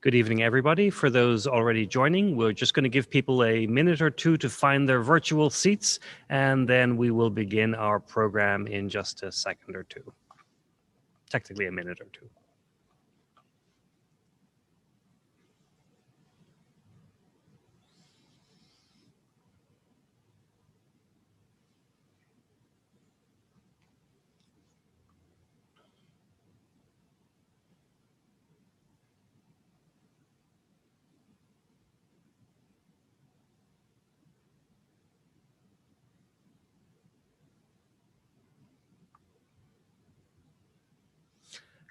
Good evening, everybody. For those already joining, we're just going to give people a minute or two to find their virtual seats, and then we will begin our program in just a second or two. Technically, a minute or two.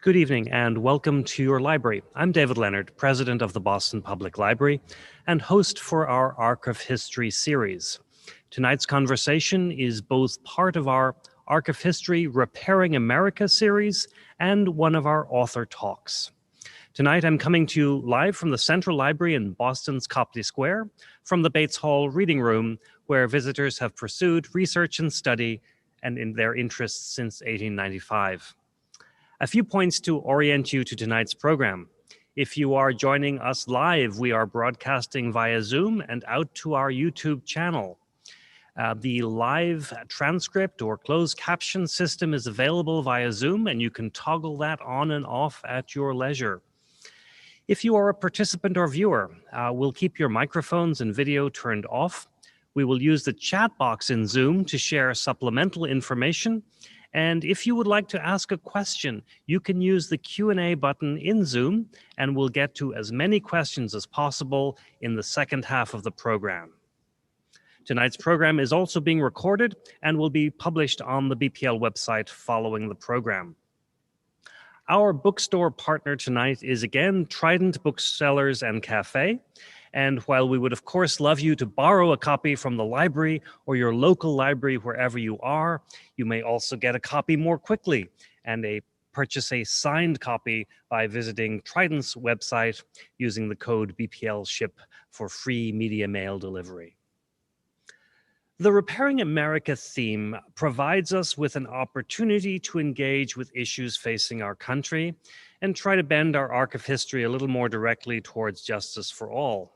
Good evening and welcome to your library. I'm David Leonard, president of the Boston Public Library and host for our Arc of History series. Tonight's conversation is both part of our Arc of History Repairing America series and one of our author talks. Tonight I'm coming to you live from the Central Library in Boston's Copley Square, from the Bates Hall Reading Room, where visitors have pursued research and study and in their interests since 1895. A few points to orient you to tonight's program. If you are joining us live, we are broadcasting via Zoom and out to our YouTube channel. The live transcript or closed caption system is available via Zoom, and you can toggle that on and off at your leisure. If you are a participant or viewer, we'll keep your microphones and video turned off. We will use the chat box in Zoom to share supplemental information. And if you would like to ask a question, you can use the Q&A button in Zoom, and we'll get to as many questions as possible in the second half of the program. Tonight's program is also being recorded and will be published on the BPL website following the program. Our bookstore partner tonight is again Trident Booksellers and Cafe. And while we would of course love you to borrow a copy from the library or your local library wherever you are, you may also get a copy more quickly and purchase a signed copy by visiting Trident's website using the code BPLSHIP for free media mail delivery. The Repairing America theme provides us with an opportunity to engage with issues facing our country and try to bend our arc of history a little more directly towards justice for all.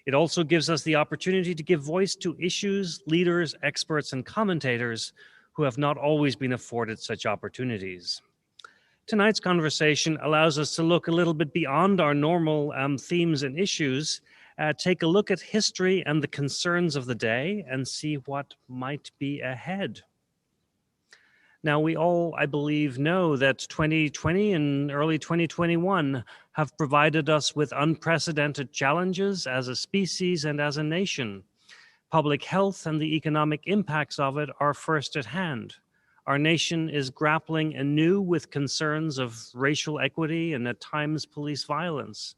It also gives us the opportunity to give voice to issues, leaders, experts, and commentators who have not always been afforded such opportunities. Tonight's conversation allows us to look a little bit beyond our normal themes and issues, take a look at history and the concerns of the day, and see what might be ahead. Now, we all, I believe, know that 2020 and early 2021 have provided us with unprecedented challenges as a species and as a nation. Public health and the economic impacts of it are first at hand. Our nation is grappling anew with concerns of racial equity and at times police violence.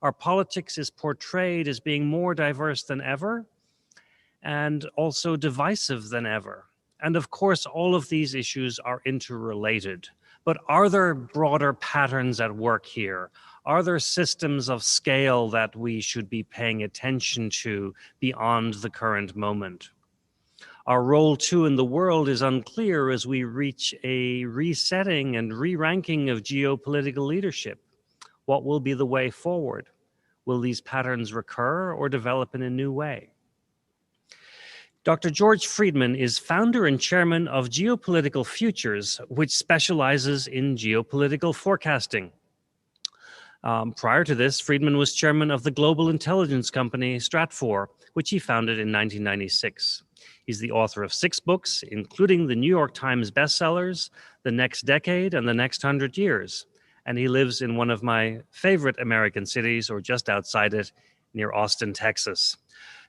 Our politics is portrayed as being more diverse than ever and also divisive than ever. And of course, all of these issues are interrelated. But are there broader patterns at work here? Are there systems of scale that we should be paying attention to beyond the current moment? Our role too in the world is unclear as we reach a resetting and re-ranking of geopolitical leadership. What will be the way forward? Will these patterns recur or develop in a new way? Dr. George Friedman is founder and chairman of Geopolitical Futures, which specializes in geopolitical forecasting. Prior to this, Friedman was chairman of the global intelligence company Stratfor, which he founded in 1996. He's the author of 6 books, including the New York Times bestsellers, The Next Decade and The Next 100 Years. And he lives in one of my favorite American cities, or just outside it, near Austin, Texas.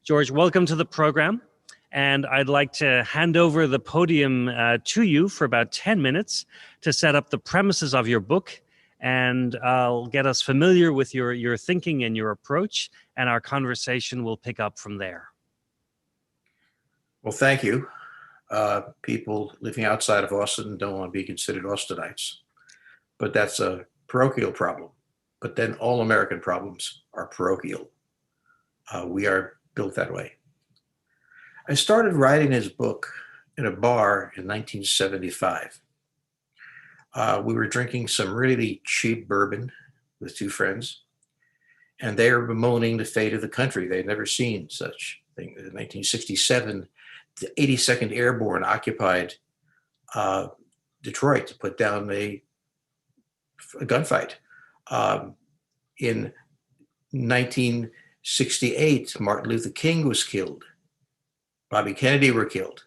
George, welcome to the program. And I'd like to hand over the podium to you for about 10 minutes to set up the premises of your book, and I'll get us familiar with your thinking and your approach, and our conversation will pick up from there. Well, thank you. People living outside of Austin don't want to be considered Austinites, but that's a parochial problem. But then all American problems are parochial. We are built that way. I started writing his book in a bar in 1975. We were drinking some really cheap bourbon with 2 friends, and they are bemoaning the fate of the country. They've never seen such thing. In 1967, the 82nd Airborne occupied Detroit to put down a gunfight. In 1968, Martin Luther King was killed. Bobby Kennedy were killed.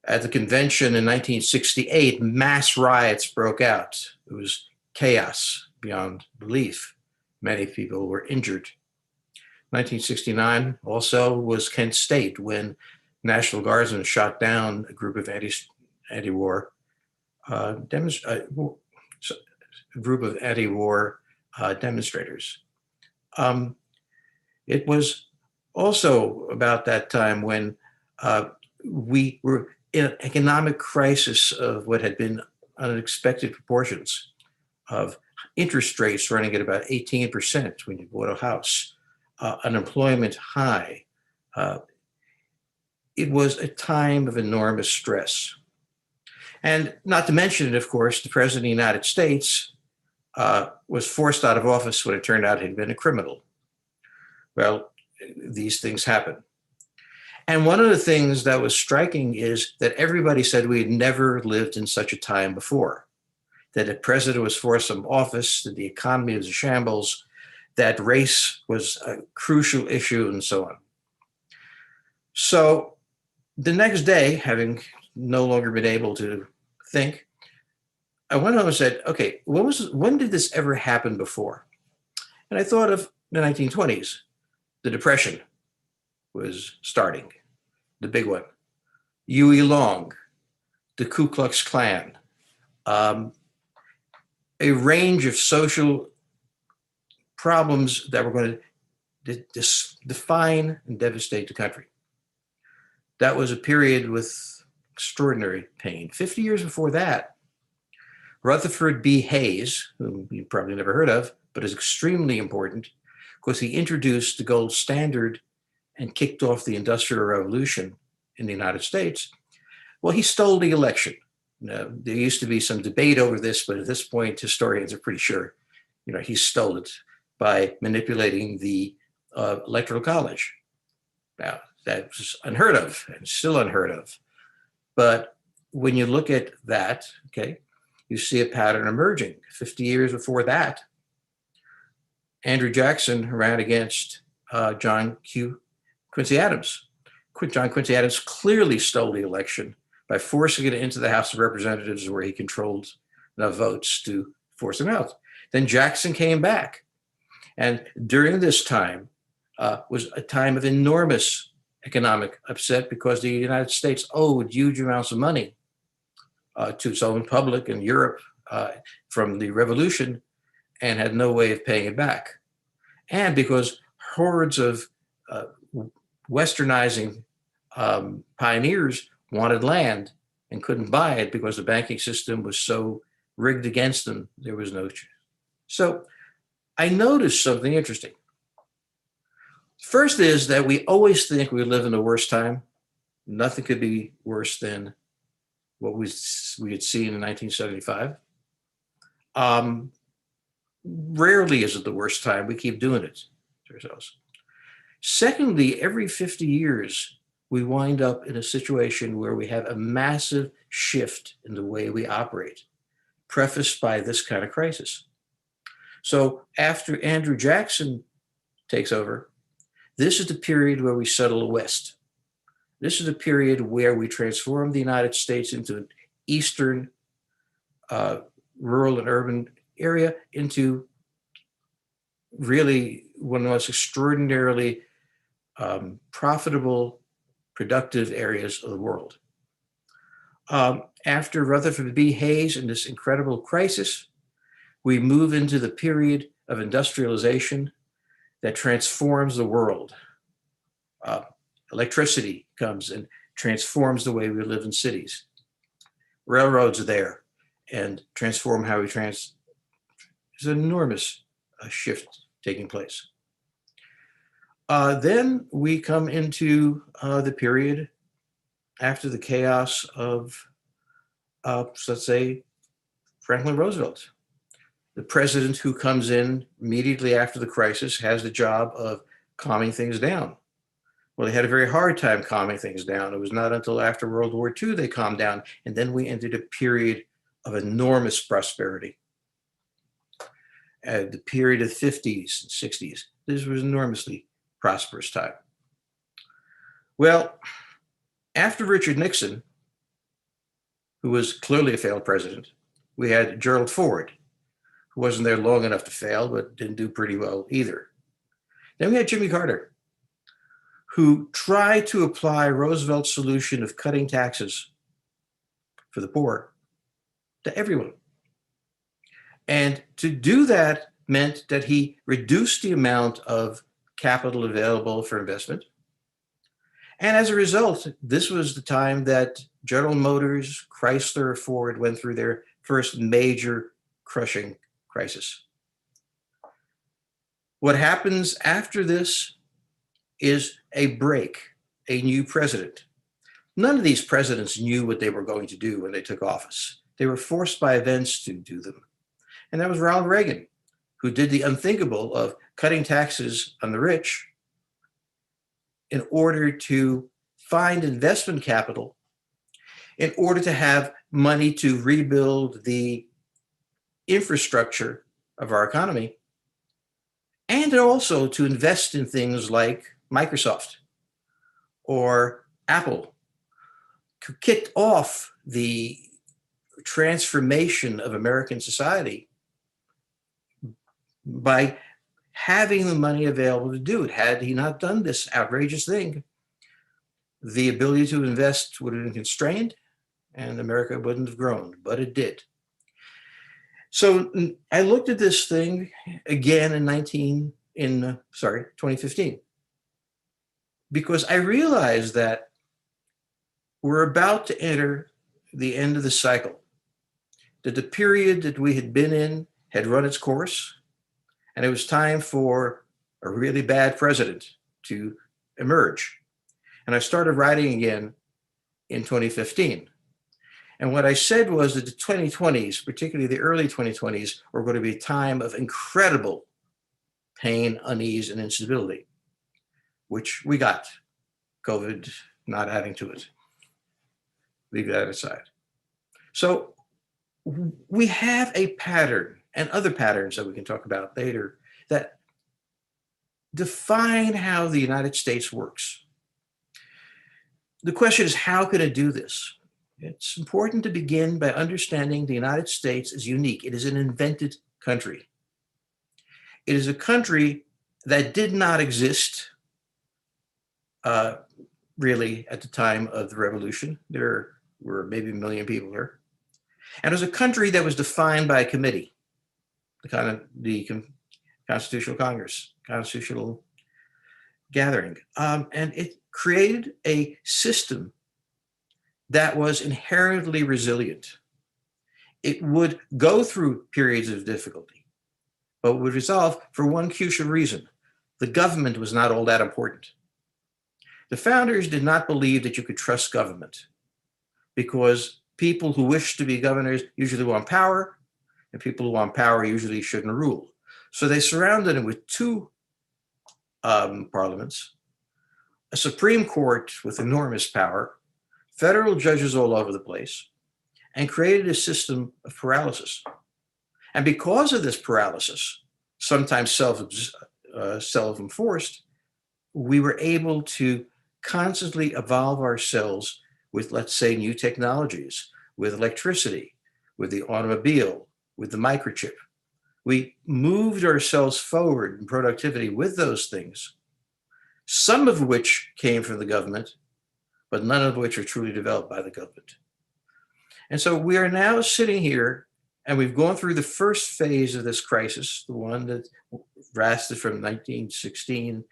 At the convention in 1968, mass riots broke out. It was chaos beyond belief. Many people were injured. 1969 also was Kent State, when National Guardsmen shot down a group of anti-war demonstrators. It was also about that time when we were in an economic crisis of what had been unexpected proportions, of interest rates running at about 18% when you bought a house, unemployment high. It was a time of enormous stress. And not to mention, of course, the President of the United States was forced out of office when it turned out he'd been a criminal. Well, these things happen. And one of the things that was striking is that everybody said we had never lived in such a time before, that the president was forced from office, that the economy was a shambles, that race was a crucial issue, and so on. So the next day, having no longer been able to think, I went home and said, okay, when did this ever happen before? And I thought of the 1920s. The Depression was starting, the big one. Huey Long, the Ku Klux Klan, a range of social problems that were going to define and devastate the country. That was a period with extraordinary pain. 50 years before that, Rutherford B. Hayes, whom you probably never heard of, but is extremely important because he introduced the gold standard and kicked off the Industrial Revolution in the United States. Well, he stole the election. There used to be some debate over this, but at this point, historians are pretty sure, he stole it by manipulating the Electoral College. Now, that was unheard of and still unheard of. But when you look at that, okay, you see a pattern emerging. 50 years before that, Andrew Jackson ran against John Quincy Adams. John Quincy Adams clearly stole the election by forcing it into the House of Representatives, where he controlled enough votes to force him out. Then Jackson came back. And during this time was a time of enormous economic upset because the United States owed huge amounts of money to its own public in Europe from the revolution and had no way of paying it back. And because hordes of westernizing pioneers wanted land and couldn't buy it because the banking system was so rigged against them, there was no chance. So I noticed something interesting. First is that we always think we live in the worst time. Nothing could be worse than what we had seen in 1975. Rarely is it the worst time. We keep doing it to ourselves. Secondly, every 50 years, we wind up in a situation where we have a massive shift in the way we operate, prefaced by this kind of crisis. So after Andrew Jackson takes over, this is the period where we settle the West. This is the period where we transform the United States into an eastern rural and urban area into really one of the most extraordinarily profitable, productive areas of the world. After Rutherford B. Hayes and this incredible crisis, we move into the period of industrialization that transforms the world. Electricity comes and transforms the way we live in cities. Railroads are there and transform how we there's an enormous shift taking place. Then we come into the period after the chaos of, let's say, Franklin Roosevelt. The president who comes in immediately after the crisis has the job of calming things down. Well, they had a very hard time calming things down. It was not until after World War II they calmed down, and then we entered a period of enormous prosperity. The period of the 50s and 60s, this was enormously prosperous time. Well, after Richard Nixon, who was clearly a failed president, we had Gerald Ford, who wasn't there long enough to fail, but didn't do pretty well either. Then we had Jimmy Carter, who tried to apply Roosevelt's solution of cutting taxes for the poor to everyone. And to do that meant that he reduced the amount of capital available for investment. And as a result, this was the time that General Motors, Chrysler, Ford went through their first major crushing crisis. What happens after this is a break, a new president. None of these presidents knew what they were going to do when they took office. They were forced by events to do them. And that was Ronald Reagan, who did the unthinkable of cutting taxes on the rich in order to find investment capital, in order to have money to rebuild the infrastructure of our economy, and also to invest in things like Microsoft or Apple, to kick off the transformation of American society by having the money available to do it. Had he not done this outrageous thing, the ability to invest would have been constrained and America wouldn't have grown, but it did. So I looked at this thing again in 2015, because I realized that we're about to enter the end of the cycle, that the period that we had been in had run its course, and it was time for a really bad president to emerge. And I started writing again in 2015. And what I said was that the 2020s, particularly the early 2020s, were going to be a time of incredible pain, unease, and instability, which we got, COVID not adding to it. Leave that aside. So we have a pattern and other patterns that we can talk about later that define how the United States works. The question is, how can it do this? It's important to begin by understanding the United States is unique. It is an invented country. It is a country that did not exist really at the time of the revolution. There were maybe 1 million people here. And it was a country that was defined by a committee, the Constitutional Congress, Constitutional Gathering. And it created a system that was inherently resilient. It would go through periods of difficulty, but would resolve for one crucial reason. The government was not all that important. The founders did not believe that you could trust government, because people who wish to be governors usually want power, and people who want power usually shouldn't rule. So they surrounded it with two parliaments, a Supreme Court with enormous power, federal judges all over the place, and created a system of paralysis. And because of this paralysis, sometimes self-enforced, we were able to constantly evolve ourselves with, let's say, new technologies, with electricity, with the automobile, with the microchip. We moved ourselves forward in productivity with those things, some of which came from the government, but none of which are truly developed by the government. And so we are now sitting here, and we've gone through the first phase of this crisis, the one that lasted from 2016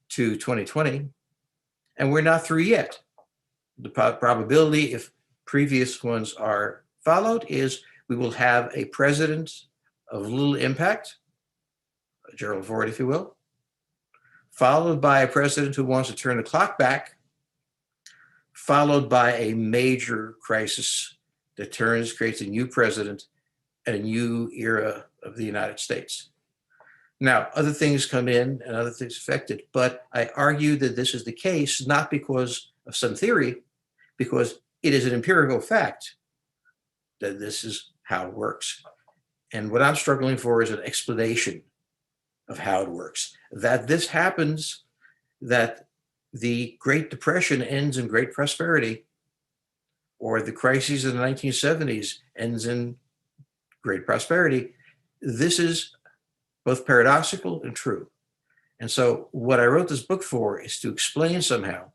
to 2020, and we're not through yet. The probability, if previous ones are followed, is we will have a president of little impact, Gerald Ford, if you will, followed by a president who wants to turn the clock back, followed by a major crisis that creates a new president, and a new era of the United States. Now, other things come in and other things affect it, but I argue that this is the case not because of some theory, because it is an empirical fact that this is how it works. And what I'm struggling for is an explanation of how it works. That this happens, that the Great Depression ends in great prosperity, or the crises of the 1970s ends in great prosperity. This is both paradoxical and true. And so what I wrote this book for is to explain somehow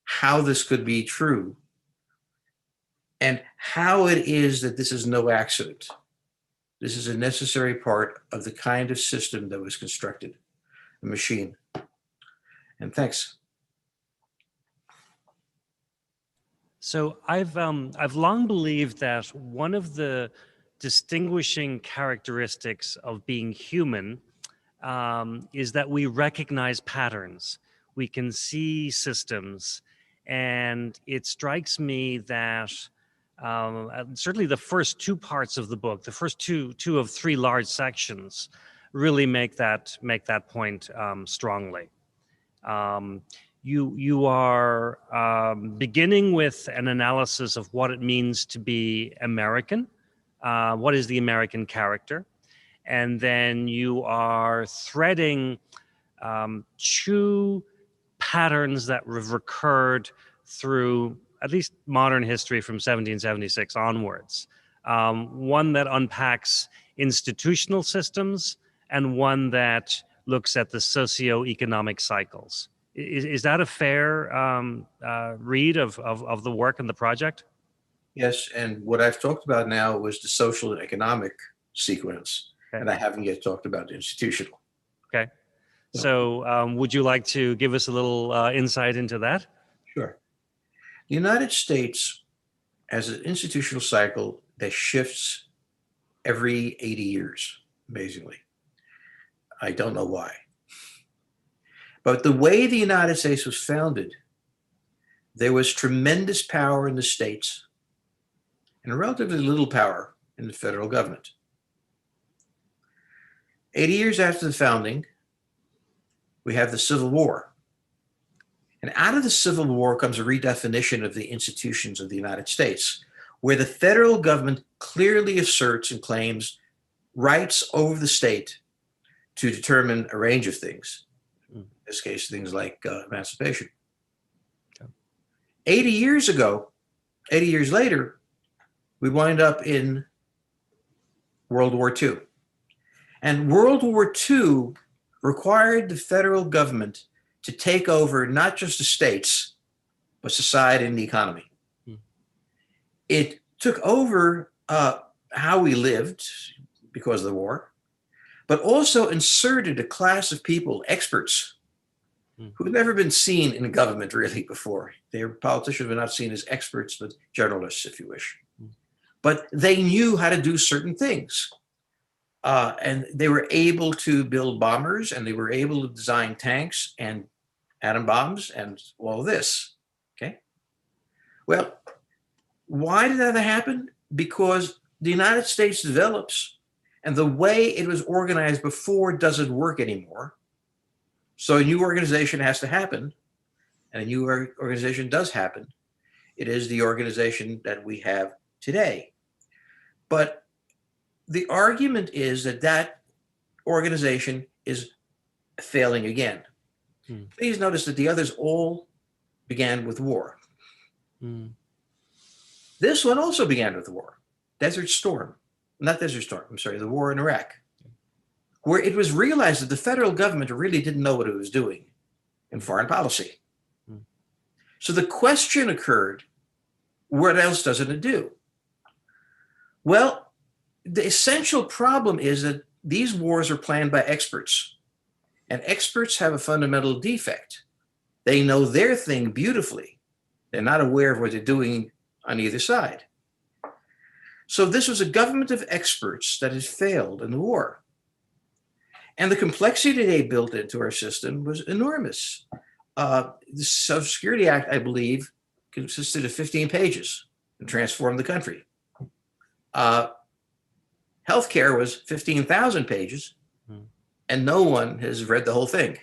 how this could be true and how it is that this is no accident. This is a necessary part of the kind of system that was constructed, a machine. And thanks. So I've long believed that one of the distinguishing characteristics of being human is that we recognize patterns. We can see systems, and it strikes me that certainly the first two parts of the book, the first two of three large sections, really make that point strongly. You are beginning with an analysis of what it means to be American, what is the American character, and then you are threading two patterns that have recurred through at least modern history from 1776 onwards. One that unpacks institutional systems and one that looks at the socio-economic cycles. Is that a fair read of the work and the project? Yes, and what I've talked about now was the social and economic sequence, Okay. and I haven't yet talked about the institutional. Okay. So would you like to give us a little insight into that? Sure. The United States has an institutional cycle that shifts every 80 years, amazingly. I don't know why. But the way the United States was founded, there was tremendous power in the states and relatively little power in the federal government. 80 years after the founding, we have the Civil War. And out of the Civil War comes a redefinition of the institutions of the United States, where the federal government clearly asserts and claims rights over the state to determine a range of things. In this case, things like emancipation. Okay. 80 years ago, 80 years later, we wind up in World War II. And World War II required the federal government to take over not just the states, but society and the economy. It took over how we lived because of the war, but also inserted a class of people, experts, who had never been seen in government really before. Their politicians were not seen as experts, but generalists, if you wish. But they knew how to do certain things. And they were able to build bombers, and they were able to design tanks and atom bombs and all of this, okay? Well, why did that happen? Because the United States develops, and the way it was organized before doesn't work anymore. So a new organization has to happen, and a new organization does happen. It is the organization that we have today. But the argument is that that organization is failing again. Please notice that the others all began with war. This one also began with war. Desert Storm, not Desert Storm, I'm sorry, the war in Iraq, where it was realized that the federal government really didn't know what it was doing in foreign policy. So the question occurred, what else doesn't it do? Well, the essential problem is that these wars are planned by experts, and experts have a fundamental defect. They know their thing beautifully. They're not aware of what they're doing on either side. So this was a government of experts that has failed in the war. And the complexity they built into our system was enormous. The Social Security Act, I believe, consisted of 15 pages and transformed the country. Healthcare was 15,000 pages, and no one has read the whole thing.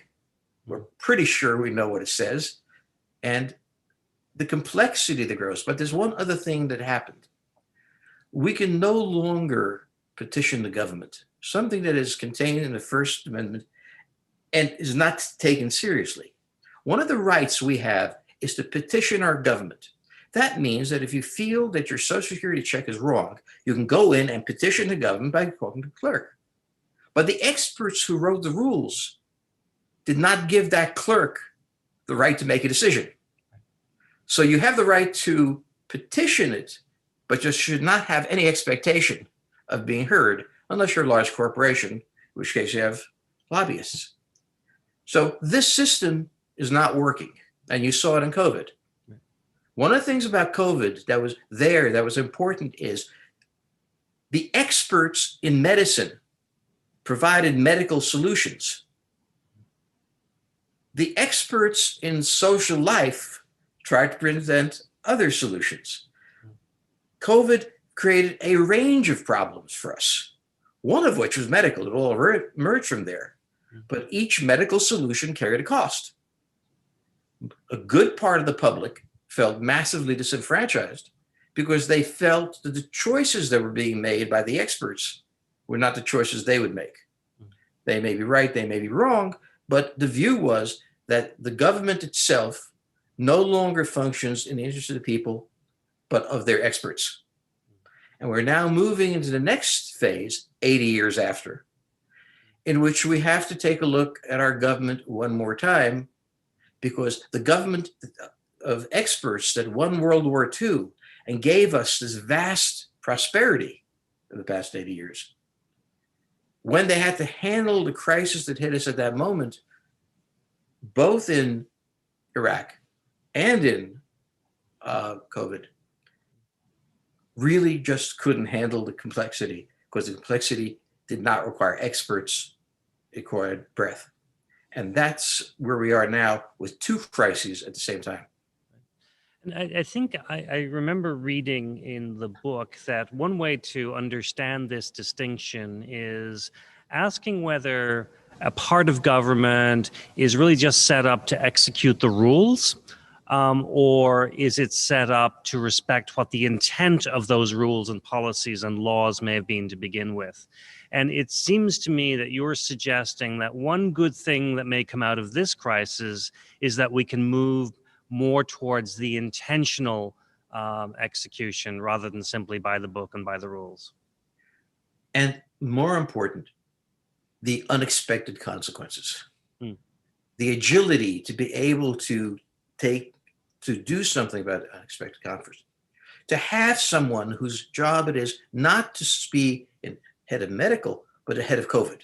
We're pretty sure we know what it says, and the complexity that grows. But there's one other thing that happened. We can no longer petition the government, something that is contained in the First Amendment and is not taken seriously. One of the rights we have is to petition our government. That means that if you feel that your Social Security check is wrong, you can go in and petition the government by calling the clerk. But the experts who wrote the rules did not give that clerk the right to make a decision. So you have the right to petition it, but you should not have any expectation of being heard unless you're a large corporation, in which case you have lobbyists. So this system is not working, and you saw it in COVID. One of the things about COVID that was important is the experts in medicine provided medical solutions. The experts in social life tried to present other solutions. COVID created a range of problems for us, one of which was medical. It all emerged from there. But each medical solution carried a cost. A good part of the public felt massively disenfranchised because they felt that the choices that were being made by the experts were not the choices they would make. They may be right, they may be wrong, but the view was that the government itself no longer functions in the interest of the people, but of their experts. And we're now moving into the next phase, 80 years after, in which we have to take a look at our government one more time, because the government of experts that won World War II and gave us this vast prosperity in the past 80 years, when they had to handle the crisis that hit us at that moment, both in Iraq and in COVID, really just couldn't handle the complexity, because the complexity did not require experts, it required breadth. And that's where we are now with two crises at the same time. And I think I remember reading in the book that one way to understand this distinction is asking whether a part of government is really just set up to execute the rules, or is it set up to respect what the intent of those rules and policies and laws may have been to begin with? And it seems to me that you're suggesting that one good thing that may come out of this crisis is that we can move more towards the intentional execution rather than simply by the book and by the rules. And more important, the unexpected consequences. The agility to be able to do something about unexpected consequences. To have someone whose job it is not to be head of medical, but a head of COVID.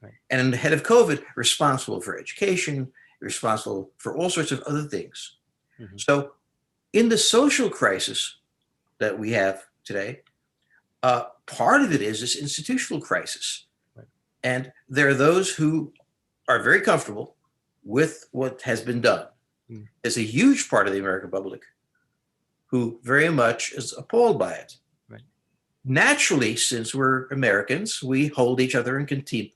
Right. And the head of COVID responsible for education, responsible for all sorts of other things. Mm-hmm. So in the social crisis that we have today, part of it is this institutional crisis. Right. And there are those who are very comfortable with what has been done. Mm. There's a huge part of the American public who very much is appalled by it. Right. Naturally, since we're Americans, we hold each other in complete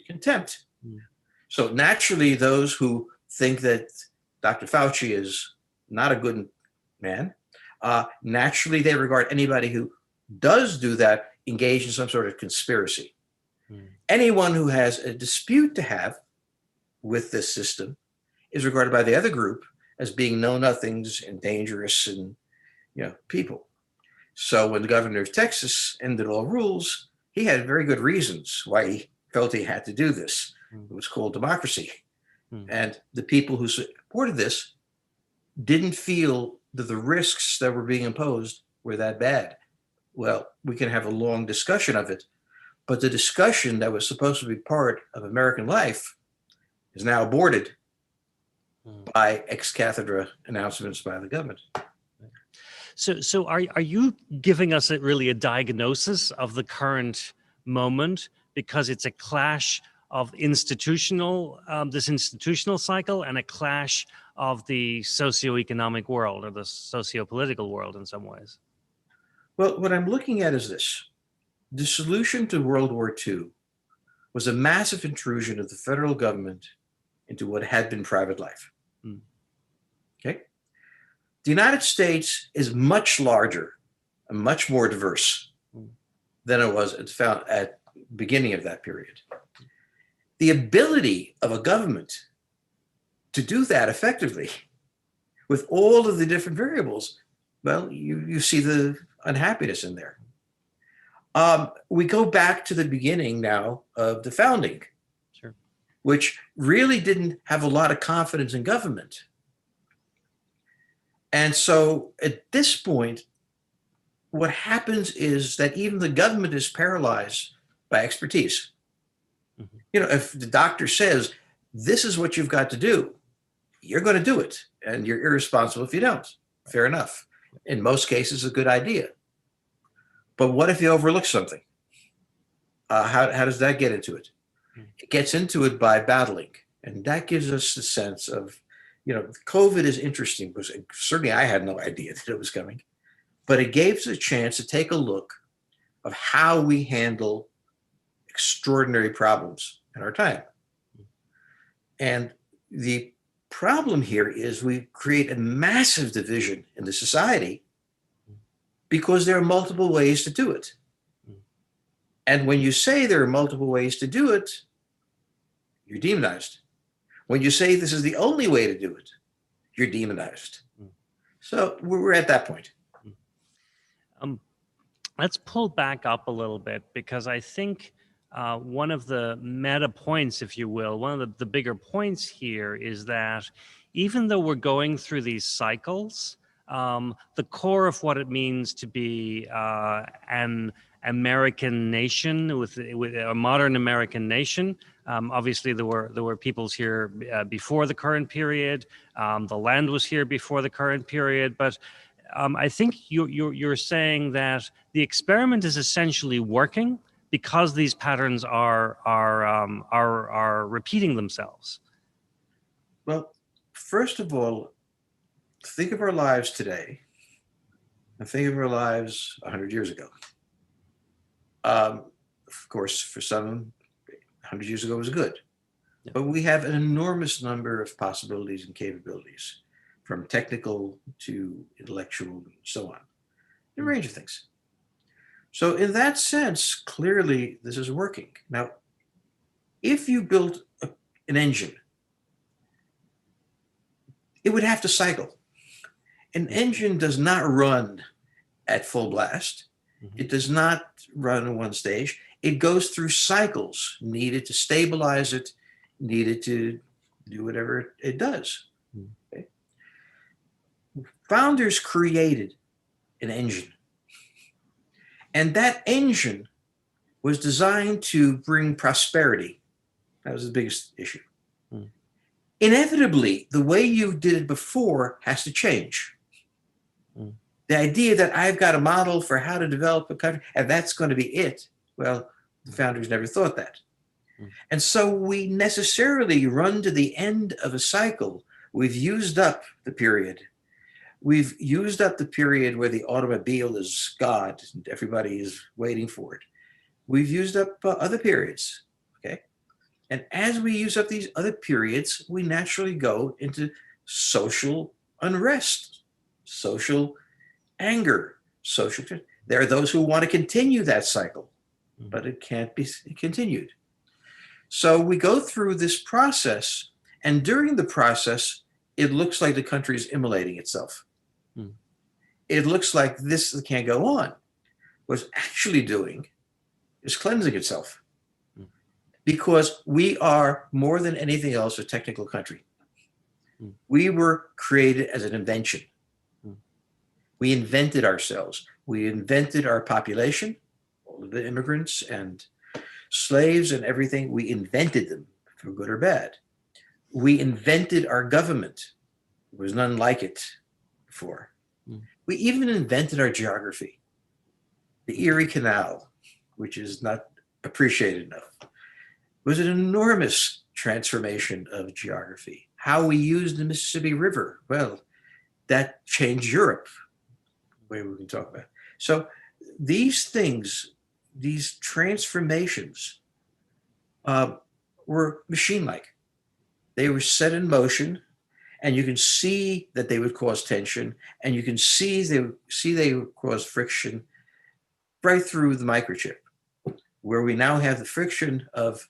contempt. Mm. So naturally, those who think that Dr. Fauci is not a good man, naturally they regard anybody who does do that engaged in some sort of conspiracy. Mm. Anyone who has a dispute to have with this system is regarded by the other group as being know-nothings and dangerous and people. So when the governor of Texas ended all rules, he had very good reasons why he felt he had to do this. It was called democracy. And the people who supported this didn't feel that the risks that were being imposed were that bad. Well, we can have a long discussion of it, but the discussion that was supposed to be part of American life is now aborted by ex cathedra announcements by the government. So are you giving us really a diagnosis of the current moment because it's a clash of this institutional cycle and a clash of the socioeconomic world or the socio-political world in some ways? Well, what I'm looking at is this. The solution to World War II was a massive intrusion of the federal government into what had been private life. Mm. Okay? The United States is much larger and much more diverse than it was at the beginning of that period. The ability of a government to do that effectively with all of the different variables, well, you see the unhappiness in there. We go back to the beginning now of the founding, Sure. which really didn't have a lot of confidence in government. And so at this point, what happens is that even the government is paralyzed by expertise. Mm-hmm. You know, if the doctor says, this is what you've got to do, you're going to do it, and you're irresponsible if you don't. Fair enough. In most cases, a good idea. But what if you overlook something? How does that get into it? It gets into it by battling. And that gives us the sense of, you know, COVID is interesting because certainly I had no idea that it was coming. But it gave us a chance to take a look of how we handle extraordinary problems in our time. And the problem here is we create a massive division in the society because there are multiple ways to do it. And when you say there are multiple ways to do it, you're demonized. When you say this is the only way to do it, you're demonized. So we're at that point. Let's pull back up a little bit, because I think one of the meta points, if you will, one of the bigger points here is that even though we're going through these cycles, the core of what it means to be an American nation, with a modern American nation. Obviously, there were peoples here before the current period. The land was here before the current period, but I think you're saying that the experiment is essentially working because these patterns are repeating themselves. Well, first of all, think of our lives today and think of our lives 100 years ago. Of course, for some, 100 years ago was good. Yeah. But we have an enormous number of possibilities and capabilities, from technical to intellectual and so on, a range of things. So in that sense, clearly this is working. Now, if you built an engine, it would have to cycle. An engine does not run at full blast. It does not run in one stage. It goes through cycles needed to stabilize it, needed to do whatever it does. Okay? Founders created an engine. And that engine was designed to bring prosperity. That was the biggest issue. Inevitably, the way you did it before has to change. The idea that I've got a model for how to develop a country, and that's going to be it. Well, the founders never thought that. And so we necessarily run to the end of a cycle. We've used up the period. We've used up the period where the automobile is God and everybody is waiting for it. We've used up other periods, okay? And as we use up these other periods, we naturally go into social unrest, social anger, there are those who want to continue that cycle, but it can't be continued. So we go through this process, and during the process, it looks like the country is immolating itself. It looks like this can't go on. What it's actually doing is cleansing itself, because we are more than anything else a technical country. We were created as an invention. We invented ourselves. We invented our population, all of the immigrants and slaves and everything. We invented them, for good or bad. We invented our government. There was none like it before. We even invented our geography. The Erie Canal, which is not appreciated enough, was an enormous transformation of geography. How we used the Mississippi River, well, that changed Europe. Way we can talk about. So these things these transformations were machine-like. They were set in motion, and you can see that they would cause tension, and you can see they would cause friction right through the microchip, where we now have the friction of,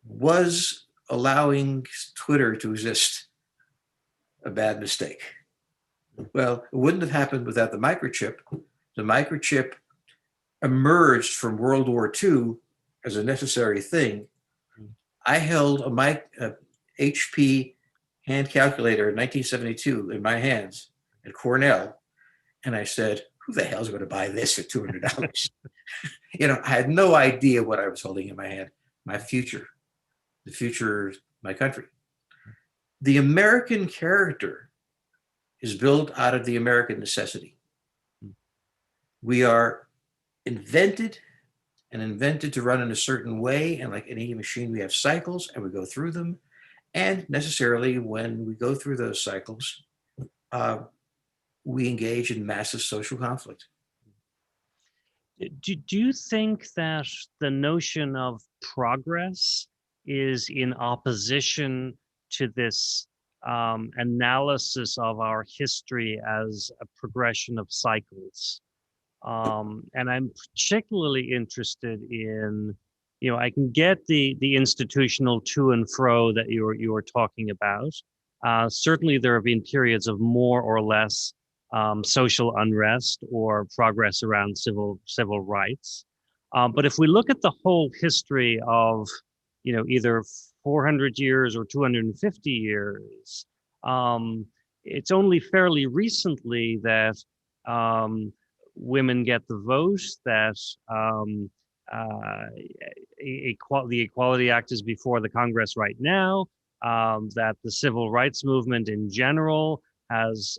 was allowing Twitter to exist a bad mistake? Well, it wouldn't have happened without the microchip. The microchip emerged from World War II as a necessary thing. I held a HP hand calculator in 1972 in my hands at Cornell, and I said, who the hell's going to buy this for $200? I had no idea what I was holding in my hand. My future, the future of my country. The American character is built out of the American necessity. We are invented to run in a certain way, and like any machine, we have cycles, and we go through them. And necessarily, when we go through those cycles, we engage in massive social conflict. Do you think that the notion of progress is in opposition to this analysis of our history as a progression of cycles? And I'm particularly interested in, I can get the institutional to and fro that you were talking about. Certainly, there have been periods of more or less social unrest or progress around civil rights. But if we look at the whole history of, either 400 years or 250 years, it's only fairly recently that women get the vote, that the Equality Act is before the Congress right now, that the civil rights movement in general has,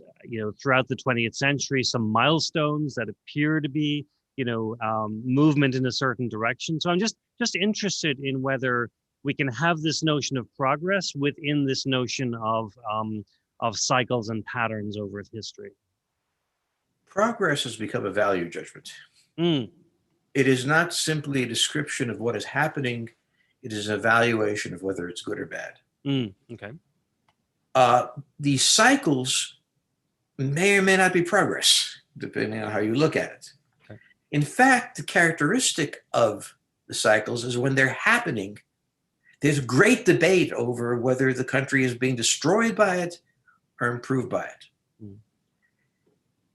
throughout the 20th century, some milestones that appear to be, movement in a certain direction. So I'm just interested in whether we can have this notion of progress within this notion of cycles and patterns over history. Progress has become a value judgment. Mm. It is not simply a description of what is happening. It is an evaluation of whether it's good or bad. Okay. These cycles may or may not be progress, depending on how you look at it. Okay. In fact, the characteristic of the cycles is when they're happening, there's great debate over whether the country is being destroyed by it or improved by it.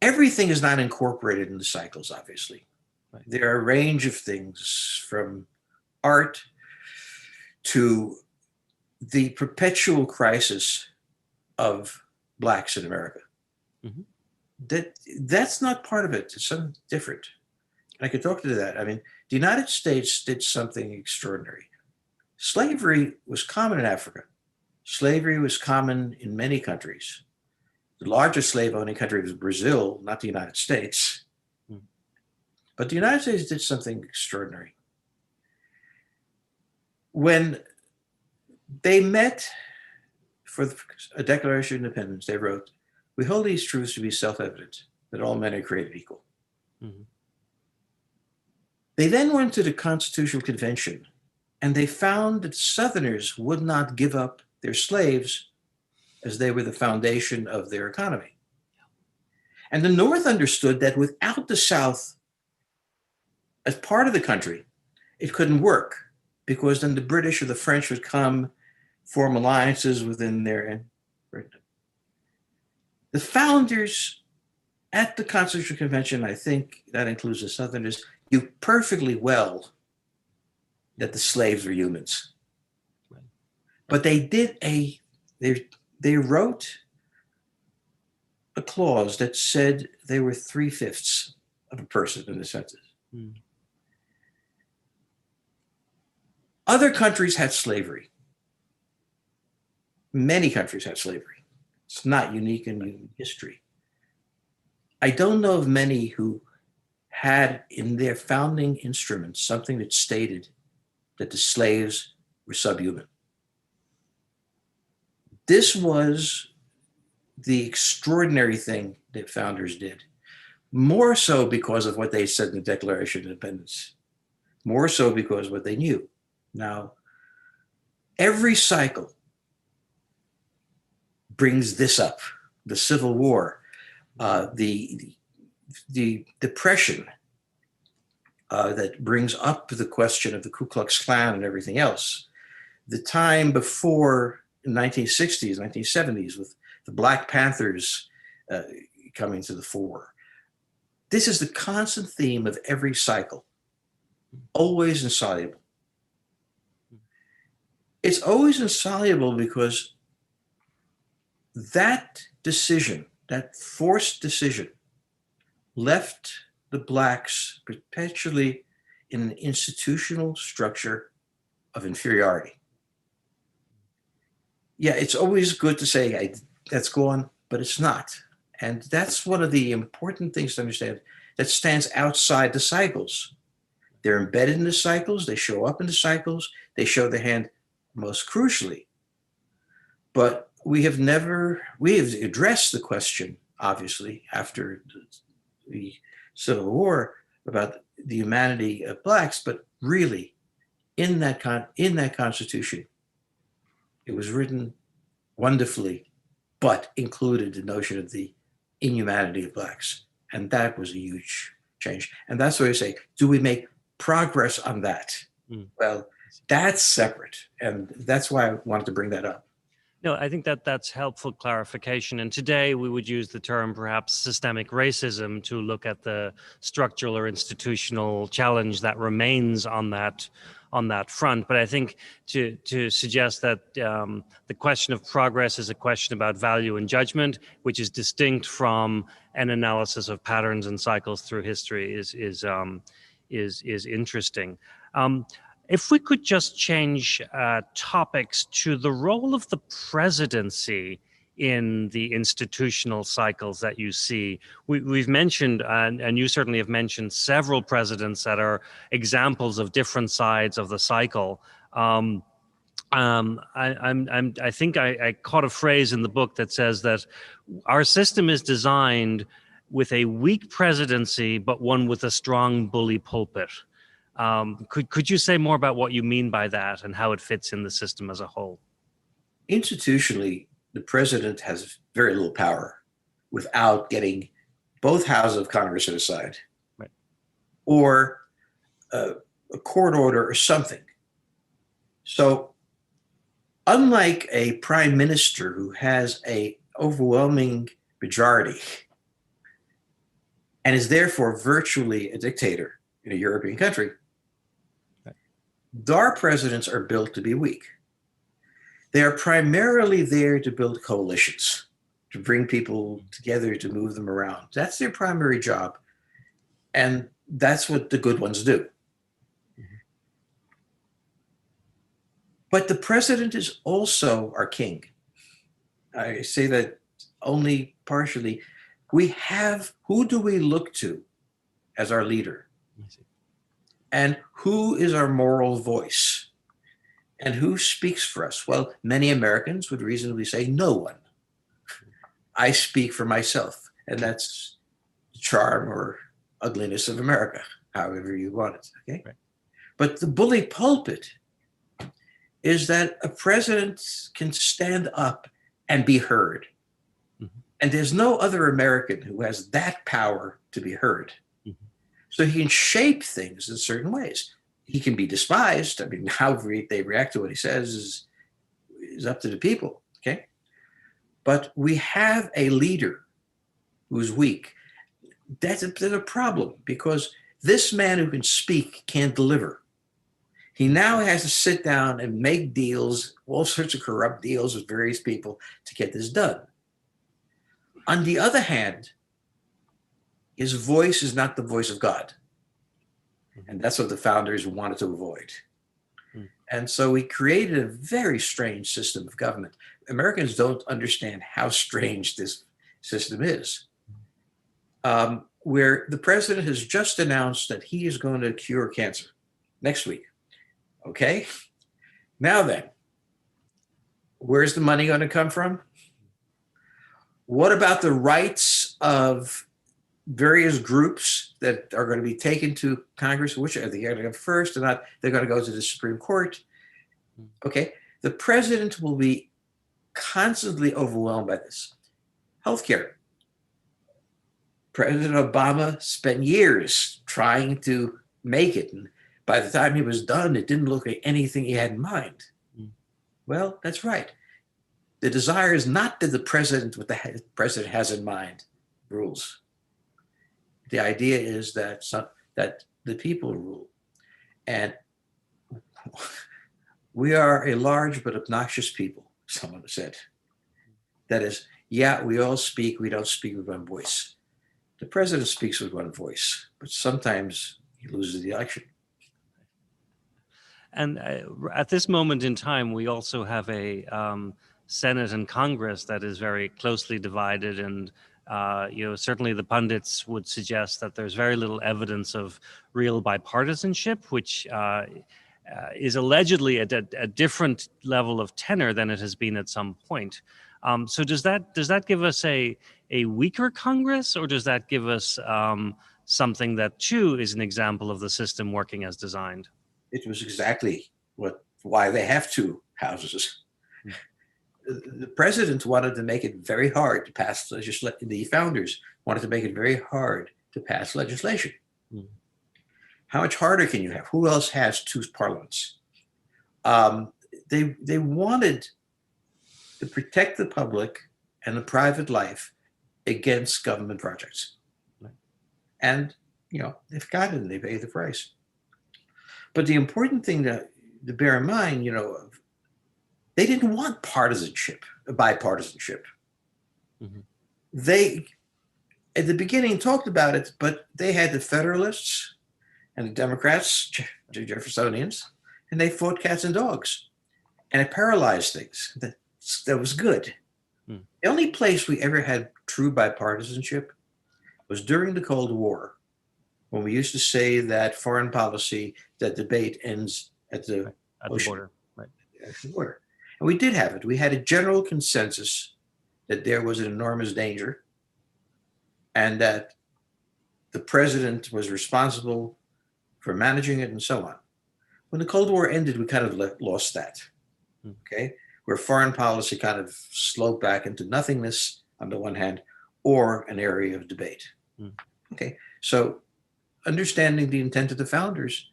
Everything is not incorporated in the cycles, obviously. Right. There are a range of things, from art to the perpetual crisis of Blacks in America. That's not part of it. It's something different. I could talk to that. I mean, the United States did something extraordinary. Slavery was common in Africa. Slavery was common in many countries. The largest slave-owning country was Brazil, not the United States. But the United States did something extraordinary. When they met for a Declaration of Independence, they wrote, "We hold these truths to be self-evident, that all men are created equal." They then went to the Constitutional Convention, and they found that Southerners would not give up their slaves, as they were the foundation of their economy. And the North understood that without the South as part of the country, it couldn't work, because then the British or the French would come, form alliances within their. The founders at the Constitutional Convention, I think that includes the Southerners, knew perfectly well that the slaves were humans. But they wrote a clause that said they were 3/5 of a person in the census. Other countries had slavery. Many countries had slavery. It's not unique in human history. I don't know of many who had in their founding instruments something that stated that the slaves were subhuman. This was the extraordinary thing that founders did. more so because of what they said in the Declaration of Independence, more so because of what they knew. Now, every cycle brings this up: the Civil War, the Depression, that brings up the question of the Ku Klux Klan and everything else. The time before in 1960s, 1970s, with the Black Panthers coming to the fore. This is the constant theme of every cycle, always insoluble. It's always insoluble because that decision, that forced decision, left the Blacks perpetually in an institutional structure of inferiority. Yeah, it's always good to say, hey, that's gone, but it's not. And that's one of the important things to understand that stands outside the cycles. They're embedded in the cycles, they show up in the cycles, they show the hand most crucially. But we have addressed the question, obviously, after the Civil War about the humanity of Blacks, but really in that Constitution, it was written wonderfully, but included the notion of the inhumanity of Blacks. And that was a huge change. And that's why I say, do we make progress on that? Well, that's separate. And that's why I wanted to bring that up. No, I think that that's helpful clarification. And today we would use the term perhaps systemic racism to look at the structural or institutional challenge that remains on that front. But I think to suggest that the question of progress is a question about value and judgment, which is distinct from an analysis of patterns and cycles through history, is interesting. If we could just change topics to the role of the presidency in the institutional cycles that you see. We've mentioned, and you certainly have mentioned, several presidents that are examples of different sides of the cycle. I think I caught a phrase in the book that says that our system is designed with a weak presidency, but one with a strong bully pulpit. Could you say more about what you mean by that and how it fits in the system as a whole? Institutionally, the president has very little power without getting both houses of Congress set aside, right, or a court order or something. So unlike a prime minister who has an overwhelming majority and is therefore virtually a dictator in a European country, our presidents are built to be weak. They are primarily there to build coalitions, to bring people together, to move them around. That's their primary job. And that's what the good ones do. Mm-hmm. But the president is also our king. I say that only partially. Who do we look to as our leader? And who is our moral voice? And who speaks for us? Well, many Americans would reasonably say no one. I speak for myself. And that's the charm or ugliness of America, however you want it. Okay. Right. But the bully pulpit is that a president can stand up and be heard. Mm-hmm. And there's no other American who has that power to be heard. So he can shape things in certain ways. He can be despised. I mean, how they react to what he says is up to the people, okay? But we have a leader who's weak. That's a problem because this man who can speak can't deliver. He now has to sit down and make deals, all sorts of corrupt deals with various people to get this done. On the other hand, his voice is not the voice of God. And that's what the founders wanted to avoid. And so we created a very strange system of government. Americans don't understand how strange this system is, where the president has just announced that he is going to cure cancer next week. Okay? Now then, where's the money going to come from? What about the rights of various groups that are going to be taken to Congress, which are they going to go first or not? They're going to go to the Supreme Court. Okay. The president will be constantly overwhelmed by this. Healthcare. President Obama spent years trying to make it. And by the time he was done, it didn't look like anything he had in mind. Well, that's right. The desire is not that the president, what the president has in mind, rules. The idea is that that the people rule. And we are a large but obnoxious people, someone said. That is, yeah, we all speak, we don't speak with one voice. The president speaks with one voice, but sometimes he loses the election. And at this moment in time, we also have a Senate and Congress that is very closely divided, and certainly the pundits would suggest that there's very little evidence of real bipartisanship, which is allegedly at a different level of tenor than it has been at some point. So does that give us a weaker Congress, or does that give us something that too is an example of the system working as designed? It was exactly why they have two houses. The president wanted to make it very hard to pass legislation. The founders wanted to make it very hard to pass legislation. How much harder can you have? Who else has two parliaments? They wanted to protect the public and the private life against government projects. And, they've got it and they pay the price. But the important thing to bear in mind, they didn't want bipartisanship. They, at the beginning, talked about it, but they had the Federalists and the Democrats, the Jeffersonians, and they fought cats and dogs. And it paralyzed things. That was good. The only place we ever had true bipartisanship was during the Cold War, when we used to say that foreign policy, that debate ends at the border. Right. At the border. And we did have it. We had a general consensus that there was an enormous danger and that the president was responsible for managing it and so on. When the Cold War ended, we kind of lost that, okay? Where foreign policy kind of sloped back into nothingness on the one hand, or an area of debate. Okay, so understanding the intent of the founders,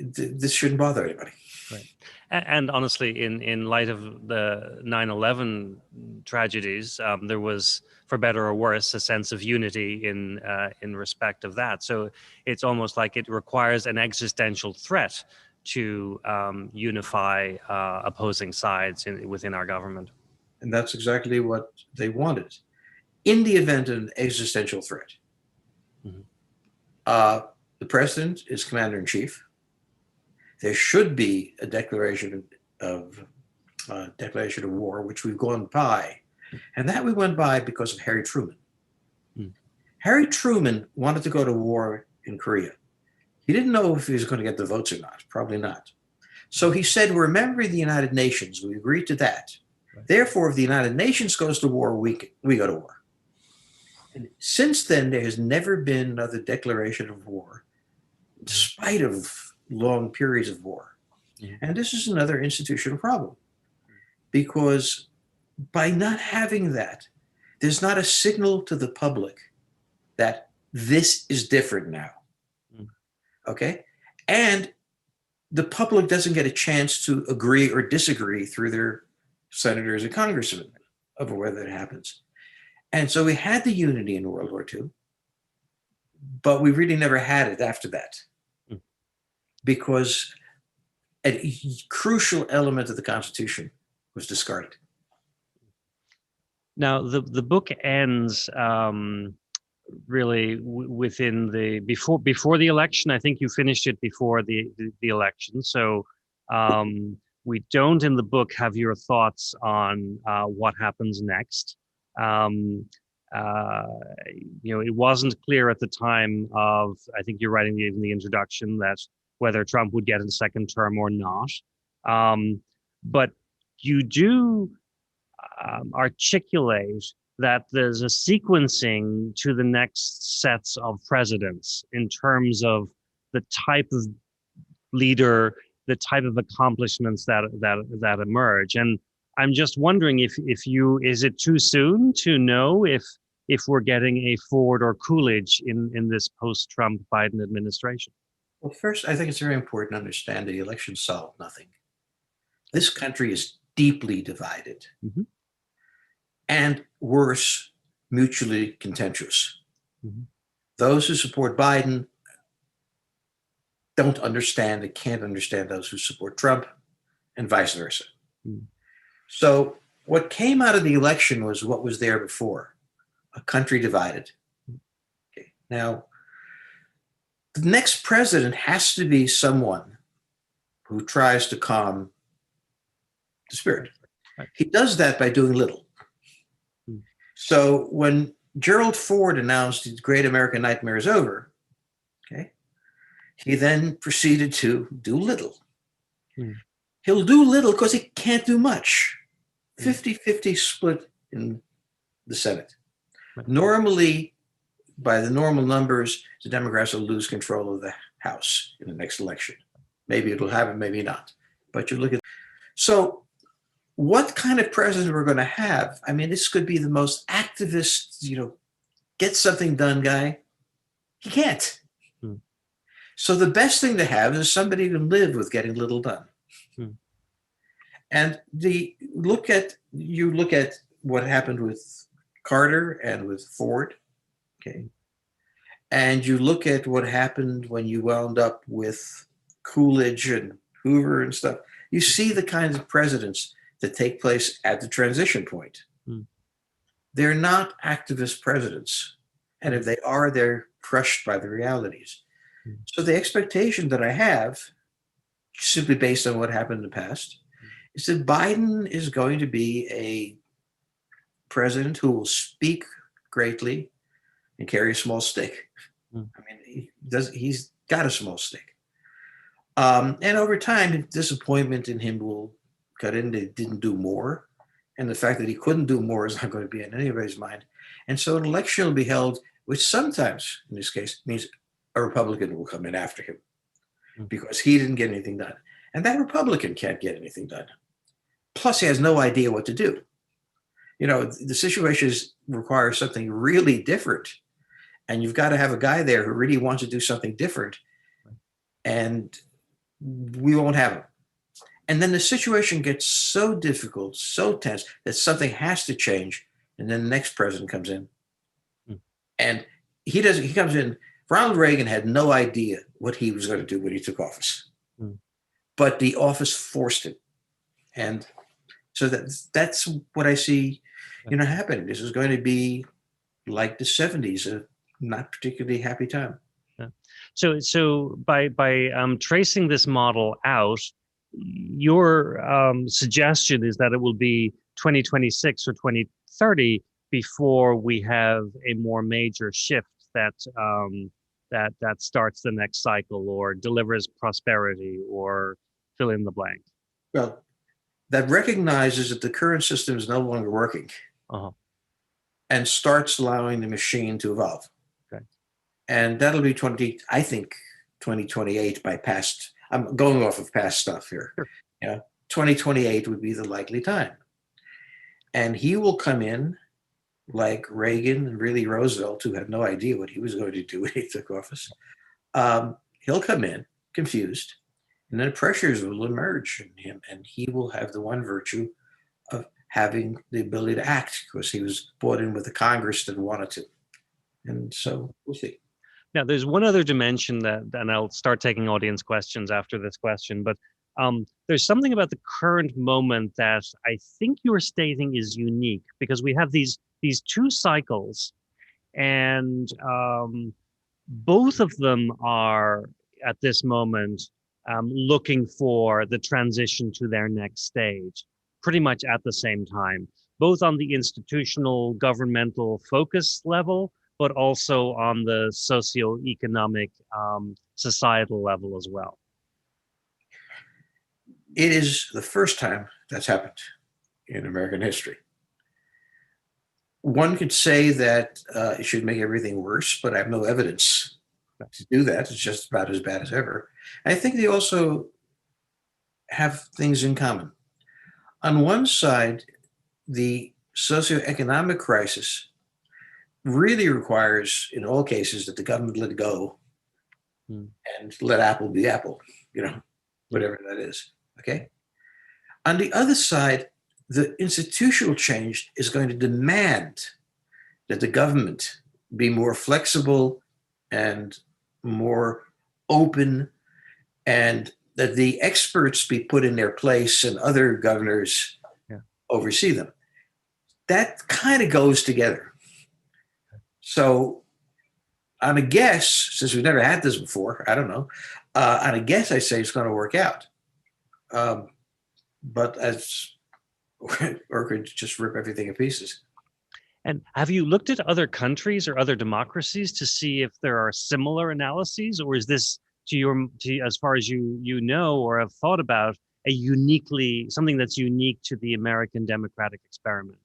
this shouldn't bother anybody. Right. And honestly, in light of the 9/11 tragedies, there was, for better or worse, a sense of unity in respect of that. So it's almost like it requires an existential threat to unify opposing sides within our government. And that's exactly what they wanted. In the event of an existential threat, the president is commander-in-chief. There should be a declaration of war, which we've gone by, and that we went by because of Harry Truman. Harry Truman wanted to go to war in Korea. He didn't know if he was going to get the votes or not. Probably not. So he said, "We're a member of the United Nations. We agreed to that. Right. Therefore, if the United Nations goes to war, we go to war." And since then, there has never been another declaration of war, in spite of long periods of war. And this is another institutional problem, because by not having that, there's not a signal to the public that this is different now. Okay? And the public doesn't get a chance to agree or disagree through their senators and congressmen over whether it happens. And so we had the unity in World War II, but we really never had it after that, because a crucial element of the Constitution was discarded. Now, the book ends really within the before the election. I think you finished it before the election. So we don't in the book have your thoughts on what happens next. It wasn't clear at the time of, I think you're writing in the introduction, that whether Trump would get a second term or not. But you do articulate that there's a sequencing to the next sets of presidents in terms of the type of leader, the type of accomplishments that emerge. And I'm just wondering if you is it too soon to know if we're getting a Ford or Coolidge in this post-Trump Biden administration? Well, first, I think it's very important to understand the election solved nothing. This country is deeply divided, Mhm. and worse, mutually contentious. Mhm. Those who support Biden don't understand and can't understand those who support Trump, and vice versa. Mhm. So, what came out of the election was what was there before, a country divided. Okay. Now, the next president has to be someone who tries to calm the spirit. Right. He does that by doing little. Mhm. So when Gerald Ford announced his Great American Nightmare is over, okay, he then proceeded to do little. Mhm. He'll do little because he can't do much. Mhm. 50-50 split in the Senate. Right. Normally, by the normal numbers, the Democrats will lose control of the House in the next election. Maybe it'll happen, maybe not. But you look at so what kind of president we're going to have? I mean, this could be the most activist, get something done guy. He can't. Mhm. So the best thing to have is somebody who can live with getting little done. Mhm. And you look at what happened with Carter and with Ford, okay, and you look at what happened when you wound up with Coolidge and Hoover and stuff. You see the kinds of presidents that take place at the transition point. Mhm. They're not activist presidents. And if Mhm. they are, they're crushed by the realities. Mhm. So the expectation that I have, simply based on what happened in the past, is that Biden is going to be a president who will speak greatly and carry a small stick. Mhm. I mean, he's got a small stick. And over time, disappointment in him will cut in. They didn't do more. And the fact that he couldn't do more is not going to be in anybody's mind. And so an election will be held, which sometimes, in this case, means a Republican will come in after him Mhm. because he didn't get anything done. And that Republican can't get anything done. Plus, he has no idea what to do. The situations require something really different. And you've got to have a guy there who really wants to do something different. And we won't have him. And then the situation gets so difficult, so tense that something has to change. And then the next president comes in. Mhm. And he comes in. Ronald Reagan had no idea what he was going to do when he took office. Mhm. But the office forced him. And so that's what I see, happening. This is going to be like the 70s, a not particularly happy time. Yeah. So by tracing this model out, your suggestion is that it will be 2026 or 2030 before we have a more major shift that starts the next cycle or delivers prosperity or fill in the blank. Well, that recognizes that the current system is no longer working Uh-huh. and starts allowing the machine to evolve. Okay. And that'll be 2028 by past. I'm going off of past stuff here. Sure. 2028 would be the likely time. And he will come in like Reagan and really Roosevelt, who had no idea what he was going to do when he took office. He'll come in confused, and then pressures will emerge in him, and he will have the one virtue of having the ability to act because he was brought in with a Congress that wanted to. And so we'll see. Now, there's one other dimension and I'll start taking audience questions after this question, but there's something about the current moment that I think you're stating is unique because we have these two cycles, and both of them are at this moment looking for the transition to their next stage, pretty much at the same time, both on the institutional governmental focus level but also on the socioeconomic, societal level as well. It is the first time that's happened in American history. One could say that it should make everything worse, but I have no evidence to do that. It's just about as bad as ever. I think they also have things in common. On one side, the socioeconomic crisis really requires, in all cases, that the government let go and let Apple be Apple, whatever that is. Okay. On the other side, the institutional change is going to demand that the government be more flexible and more open, and that the experts be put in their place and other governors oversee them. That kind of goes together. So on a guess, since we've never had this before, I don't know, on a guess, I say it's going to work out. But or could just rip everything to pieces. And have you looked at other countries or other democracies to see if there are similar analyses, or is this, as far as you know or have thought about, something that's unique to the American democratic experiment?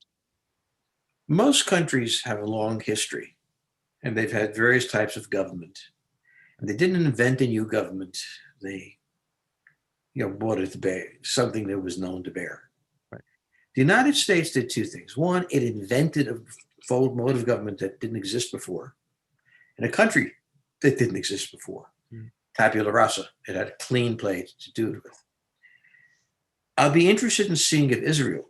Most countries have a long history, and they've had various types of government. And they didn't invent a new government. They, brought it to bear, something that was known to bear. Right. The United States did two things. One, it invented a mode of government that didn't exist before, in a country that didn't exist before. Tabula rasa. It had a clean plate to do it with. I'll be interested in seeing if Israel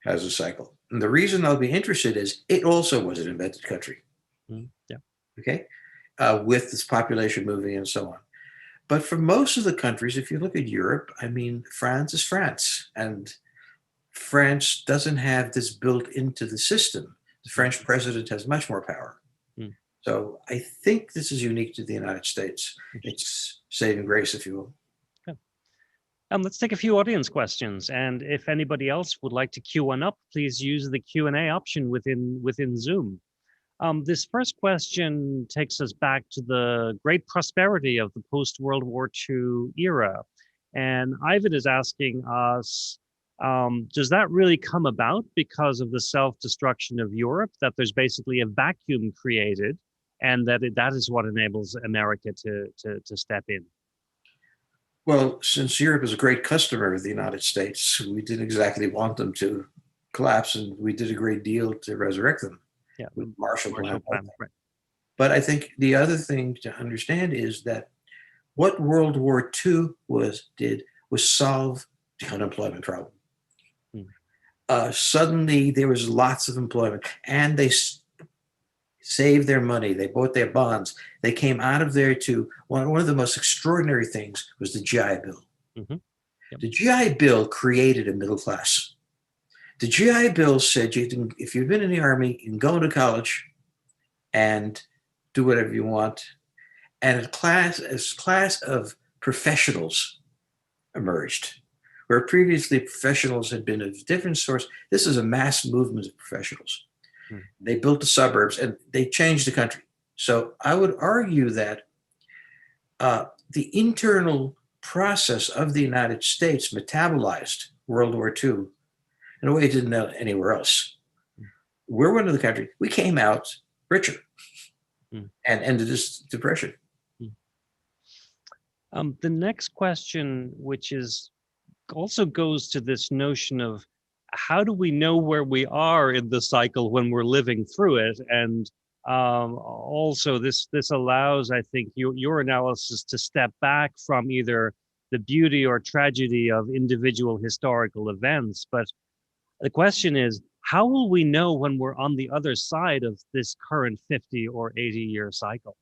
has a cycle. And the reason I'll be interested is it also was an invented country. Yeah. Okay. With this population moving and so on. But for most of the countries, if you look at Europe, France is France. And France doesn't have this built into the system. The French president has much more power. So I think this is unique to the United States. It's saving grace, if you will. Let's take a few audience questions. And if anybody else would like to queue one up, please use the Q&A option within Zoom. This first question takes us back to the great prosperity of the post-World War II era. And Ivan is asking us, does that really come about because of the self-destruction of Europe, that there's basically a vacuum created, and that is what enables America to step in? Well, since Europe is a great customer of the United States, we didn't exactly want them to collapse, and we did a great deal to resurrect them. Yeah, with Marshall Plan. Right. But I think the other thing to understand is that what World War II did was solve the unemployment problem. Suddenly there was lots of employment, and they saved their money. They bought their bonds. They came out of there to one of the most extraordinary things was the GI Bill. Yep. The GI Bill created a middle class. The GI Bill said if you've been in the Army, you can go to college and do whatever you want. And a class of professionals emerged, where previously professionals had been of different sorts. This is a mass movement of professionals. They built the suburbs and they changed the country. So I would argue that the internal process of the United States metabolized World War II in a way it didn't know anywhere else. We're one of the countries, we came out richer and ended this depression. The next question, which also goes to this notion of how do we know where we are in the cycle when we're living through it? And also this allows, I think, your analysis to step back from either the beauty or tragedy of individual historical events. But the question is, how will we know when we're on the other side of this current 50 or 80-year cycle?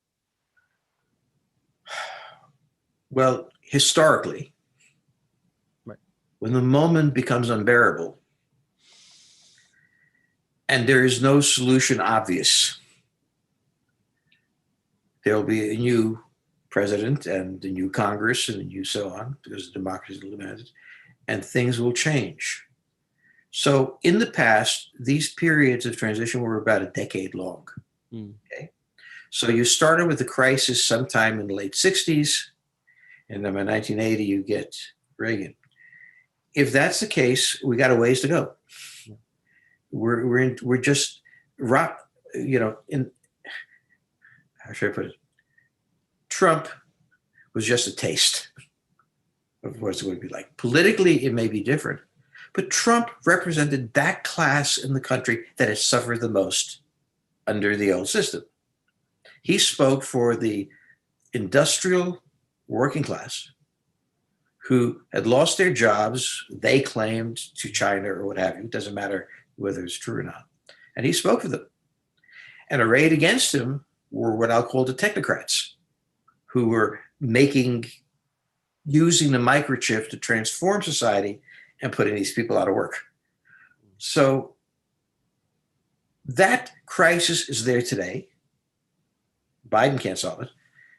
Well, historically, right, when the moment becomes unbearable and there is no solution obvious, there will be a new president and a new Congress and a new so on, because democracy is limited, and things will change. So in the past, these periods of transition were about a decade long. Okay? So you started with the crisis sometime in the late 60s, and then by 1980, you get Reagan. If that's the case, we got a ways to go. We're just in how should I put it? Trump was just a taste of what it would be like. Politically, it may be different, but Trump represented that class in the country that has suffered the most under the old system. He spoke for the industrial working class who had lost their jobs, they claimed, to China or what have you. It doesn't matter whether it's true or not. And he spoke for them. And arrayed against him were what I'll call the technocrats, who were using the microchip to transform society and putting these people out of work. So that crisis is there today. Biden can't solve it.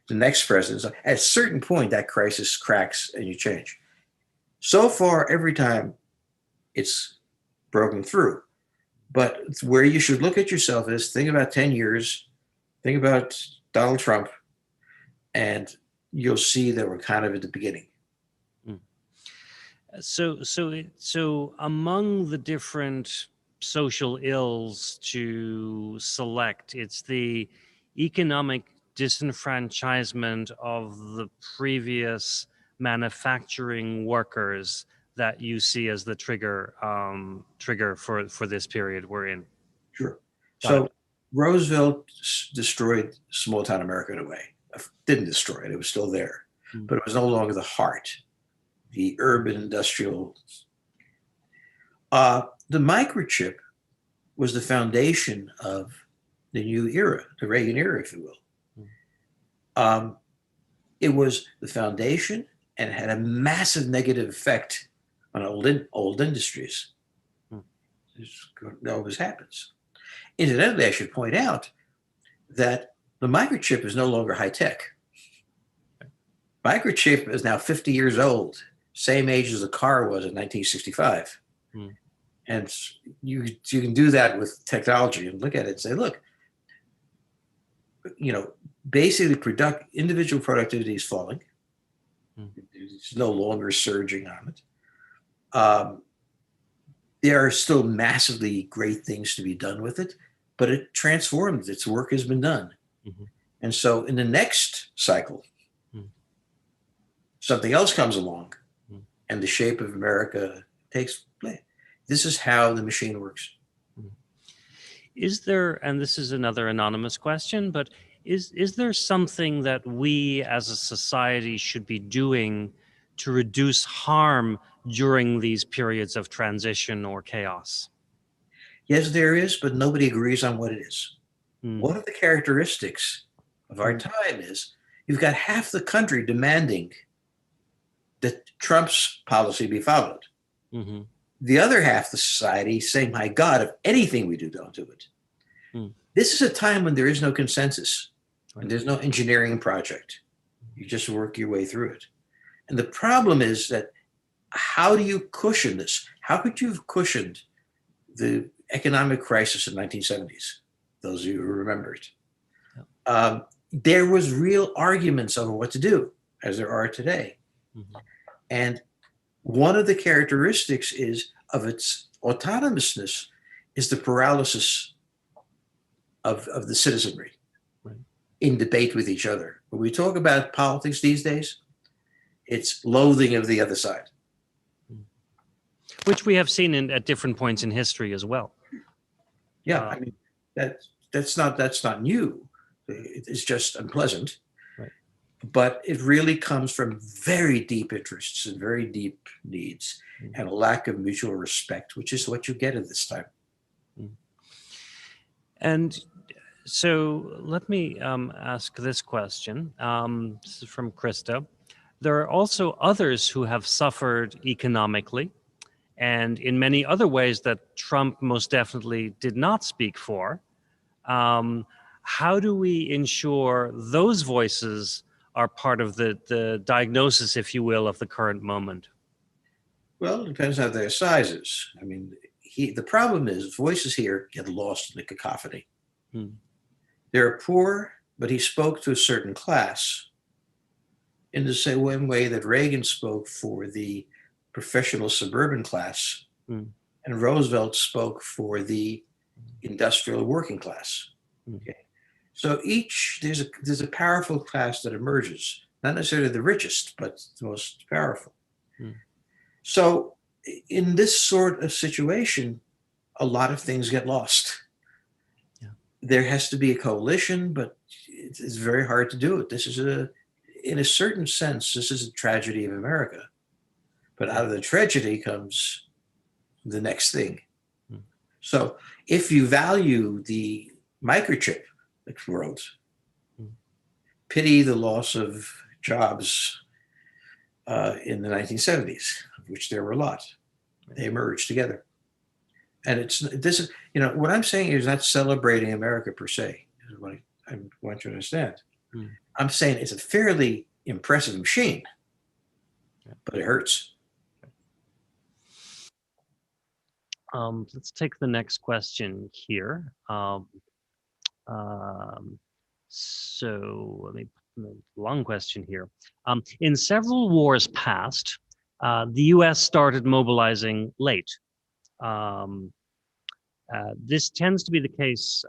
The next president, at a certain point, that crisis cracks and you change. So far, every time it's broken through. But where you should look at yourself is think about 10 years, think about Donald Trump, and you'll see that we're kind of at the beginning. So among the different social ills to select, it's the economic disenfranchisement of the previous manufacturing workers that you see as the trigger for this period we're in. Sure. So Roosevelt destroyed small town America in a way. Didn't destroy it. It was still there, but it was no longer the heart, the urban industrial. The microchip was the foundation of the new era, the Reagan era, if you will. It was the foundation and it had a massive negative effect on old industries. It always happens. Incidentally, I should point out that the microchip is no longer high tech. Microchip is now 50 years old, same age as the car was in 1965. And you can do that with technology and look at it and say, look, basically individual productivity is falling. It's no longer surging on it. There are still massively great things to be done with it, but it transformed. Its work has been done. And so in the next cycle, something else comes along and the shape of America takes place. This is how the machine works. Is there, and this is another anonymous question, but is there something that we as a society should be doing to reduce harm during these periods of transition or chaos? Yes, there is, but nobody agrees on what it is. One of the characteristics of our time is you've got half the country demanding that Trump's policy be followed. The other half of the society saying, my God, if anything we do, don't do it. This is a time when there is no consensus and there's no engineering project. You just work your way through it. And the problem is that how do you cushion this? How could you have cushioned the economic crisis in the 1970s? Those of you who remember it. There was real arguments over what to do, as there are today. And one of the characteristics of its autonomousness is the paralysis of the citizenry in debate with each other. When we talk about politics these days, it's loathing of the other side. Which we have seen at different points in history as well. Yeah, I mean, that's not new. It's just unpleasant. But it really comes from very deep interests and very deep needs and a lack of mutual respect, which is what you get at this time. And so let me ask this question. This is from Krista. There are also others who have suffered economically and in many other ways that Trump most definitely did not speak for. How do we ensure those voices are part of the diagnosis, if you will, of the current moment? Well, it depends on their sizes. I mean, the problem is voices here get lost in the cacophony. They're poor, but he spoke to a certain class in the same way that Reagan spoke for the professional suburban class and Roosevelt spoke for the industrial working class. Mm. Okay. So there's a powerful class that emerges, not necessarily the richest, but the most powerful. Mm. So in this sort of situation, a lot of things get lost. Yeah. There has to be a coalition, but it's very hard to do it. In a certain sense, this is a tragedy of America. But out of the tragedy comes the next thing. Mm. So if you value the microchip world, pity the loss of jobs in the 1970s, of which there were a lot. They emerged together. And what I'm saying is not celebrating America per se, is what I want you to understand. Mm. I'm saying it's a fairly impressive machine, but it hurts. Let's take the next question here. So let me put a long question here. In several wars past, the U.S. started mobilizing late. This tends to be the case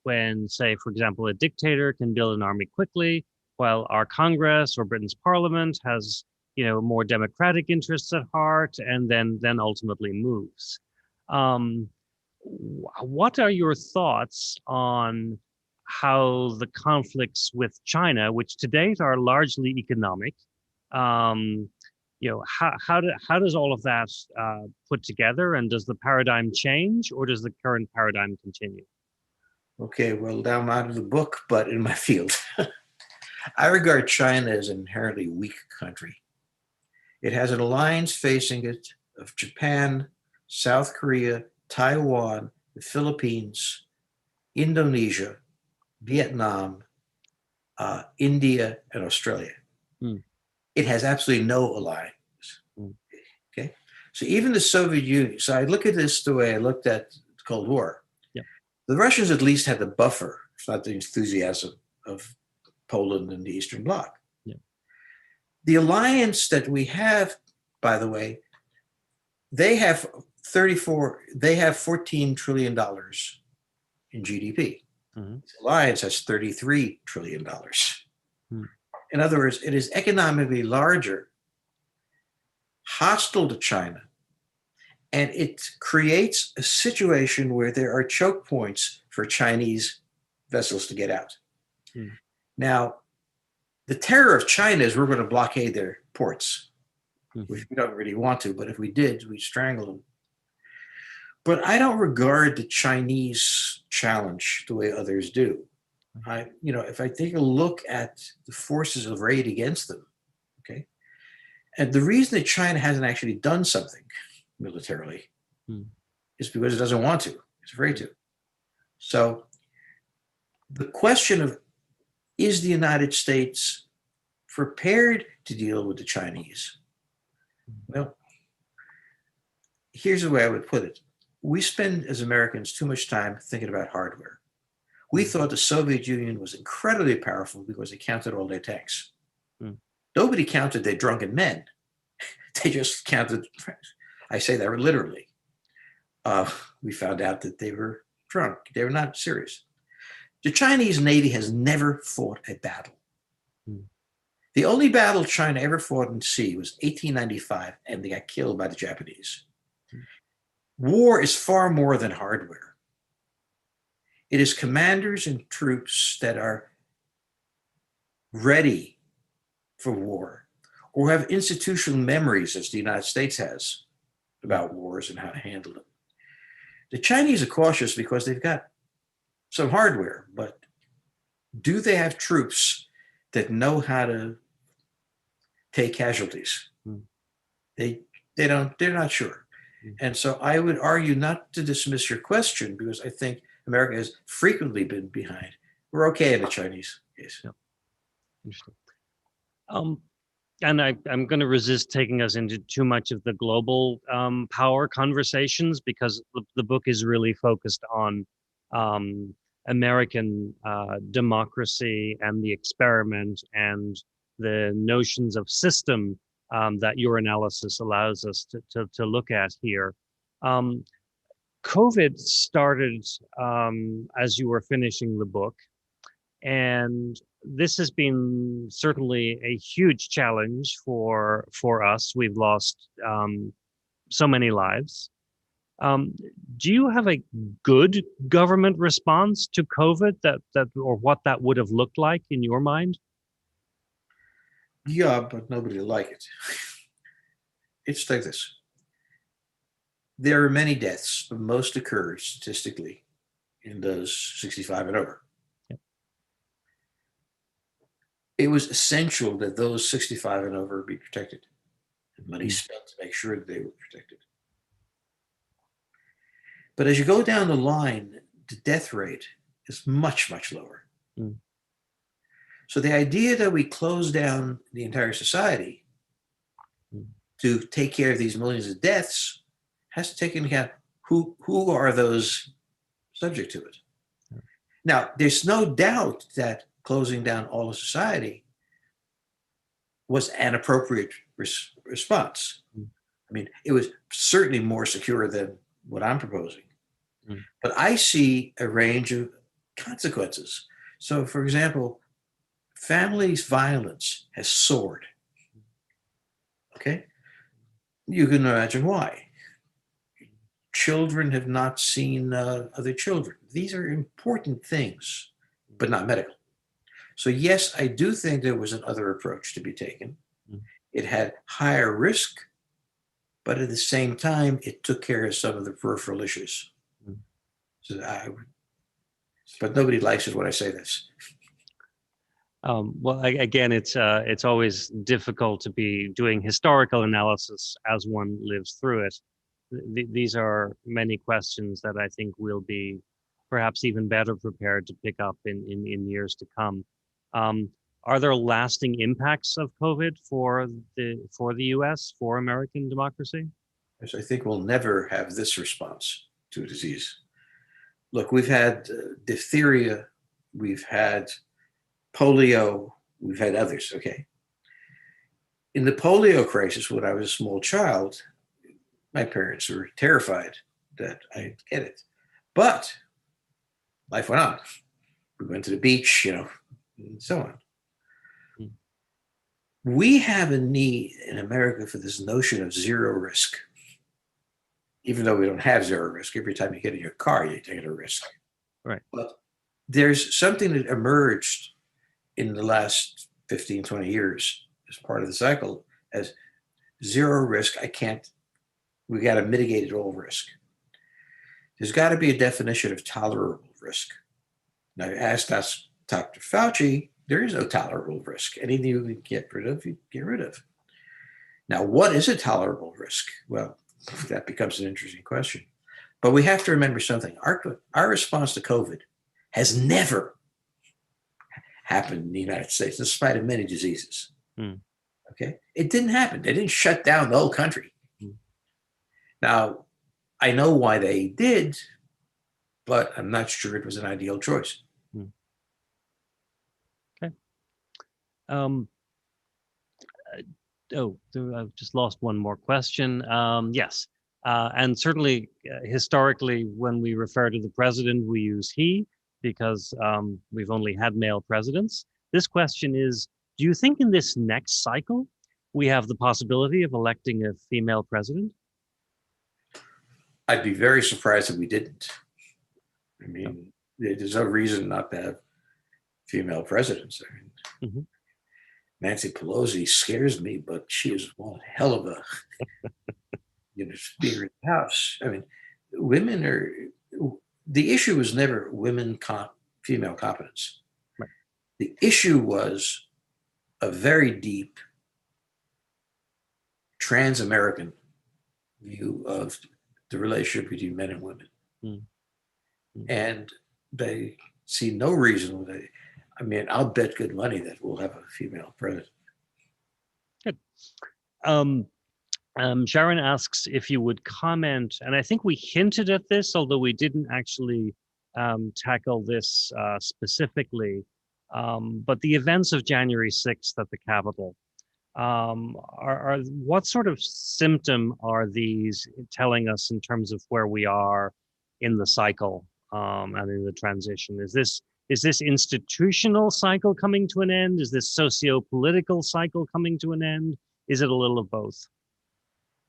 when, say, for example, a dictator can build an army quickly, while our Congress or Britain's Parliament has, more democratic interests at heart, and then ultimately moves. What are your thoughts on how the conflicts with China, which to date are largely economic, how does all of that put together, and does the paradigm change, or does the current paradigm continue? Okay, well, now I'm out of the book, but in my field. I regard China as an inherently weak country. It has an alliance facing it of Japan, South Korea, Taiwan, the Philippines, Indonesia, Vietnam, India, and Australia. Mm. It has absolutely no alliance. Mm. Okay, so even the Soviet Union. So I look at this the way I looked at the Cold War. Yeah. The Russians at least had the buffer, if not the enthusiasm, of Poland and the Eastern Bloc. Yeah. The alliance that we have, by the way, they have $14 trillion in GDP. Mm-hmm. The alliance has $33 trillion. Mm. In other words, it is economically larger, hostile to China, and it creates a situation where there are choke points for Chinese vessels to get out. Mm. Now, the terror of China is we're going to blockade their ports, which we don't really want to, but if we did, we'd strangle them. But I don't regard the Chinese challenge the way others do. If I take a look at the forces arrayed against them, okay, and the reason that China hasn't actually done something militarily is because it doesn't want to. It's afraid to. So the question of, is the United States prepared to deal with the Chinese? Well, here's the way I would put it. We spend, as Americans, too much time thinking about hardware. We thought the Soviet Union was incredibly powerful because they counted all their tanks. Nobody counted their drunken men. They just counted, I say that literally. We found out that they were drunk. They were not serious. The Chinese Navy has never fought a battle. The only battle China ever fought in sea was 1895, and they got killed by the Japanese. War is far more than hardware. It is commanders and troops that are ready for war or have institutional memories, as the United States has, about wars and how to handle them. The Chinese are cautious because they've got some hardware, but do they have troops that know how to take casualties? They don't, they're not sure. And so I would argue not to dismiss your question, because I think America has frequently been behind. We're okay in the Chinese case. Yeah. Interesting. And I'm going to resist taking us into too much of the global power conversations, because the book is really focused on American democracy and the experiment and the notions of system that your analysis allows us to look at here. COVID started as you were finishing the book, and this has been certainly a huge challenge for us. We've lost so many lives. Um, do you have a good government response to COVID that or what that would have looked like in your mind? Yeah, but nobody will like it. It's like this. There are many deaths, but most occur statistically in those 65 and over. Yep. It was essential that those 65 and over be protected. And money Mm. spent to make sure that they were protected. But as you go down the line, the death rate is much, much lower. Mm. So the idea that we close down the entire society Mm. to take care of these millions of deaths has to take into account who are those subject to it. Yeah. Now, there's no doubt that closing down all of society was an appropriate response. Mm. I mean, it was certainly more secure than what I'm proposing. Mm. But I see a range of consequences. So, for example, families' violence has soared. Okay? You can imagine why. Children have not seen other children. These are important things, but not medical. So, yes, I do think there was another approach to be taken. Mm. It had higher risk, but at the same time, it took care of some of the peripheral issues. Mm. But nobody likes it when I say this. Well, again, it's always difficult to be doing historical analysis as one lives through it. These are many questions that I think we'll be perhaps even better prepared to pick up in years to come. Um, are there lasting impacts of COVID for the U.S., for American democracy? Yes, I think we'll never have this response to a disease. Look, we've had diphtheria, we've had polio, we've had others, okay? In the polio crisis, when I was a small child, my parents were terrified that I'd get it. But life went on. We went to the beach, and so on. Mm. We have a need in America for this notion of zero risk. Even though we don't have zero risk, every time you get in your car, you take a risk. Right. But there's something that emerged in the last 15, 20 years as part of the cycle as zero risk. We got to mitigate it all risk. There's got to be a definition of tolerable risk. Now, I asked us, Dr. Fauci, there is no tolerable risk. Anything you can get rid of, you get rid of. Now, what is a tolerable risk? Well, that becomes an interesting question. But we have to remember something. Our response to COVID has never happened in the United States, in spite of many diseases. Mm. Okay? It didn't happen. They didn't shut down the whole country. Mm. Now, I know why they did, but I'm not sure it was an ideal choice. Mm. Okay. I've just lost one more question. Yes. And certainly, historically, when we refer to the president, we use he because we've only had male presidents. This question is, do you think in this next cycle, we have the possibility of electing a female president? I'd be very surprised if we didn't. I mean, there's no reason not to have female presidents. I mean, Mhm. Nancy Pelosi scares me, but she is one hell of a speaker in the House. I mean, women are. The issue was never female competence. Right. The issue was a very deep trans-American view of the relationship between men and women. Mm. Mm. And they see no reason. I'll bet good money that we'll have a female president. Good. Sharon asks if you would comment, and I think we hinted at this, although we didn't actually tackle this specifically, but the events of January 6th at the Capitol, what sort of symptom are these telling us in terms of where we are in the cycle and in the transition? Is this institutional cycle coming to an end? Is this socio-political cycle coming to an end? Is it a little of both?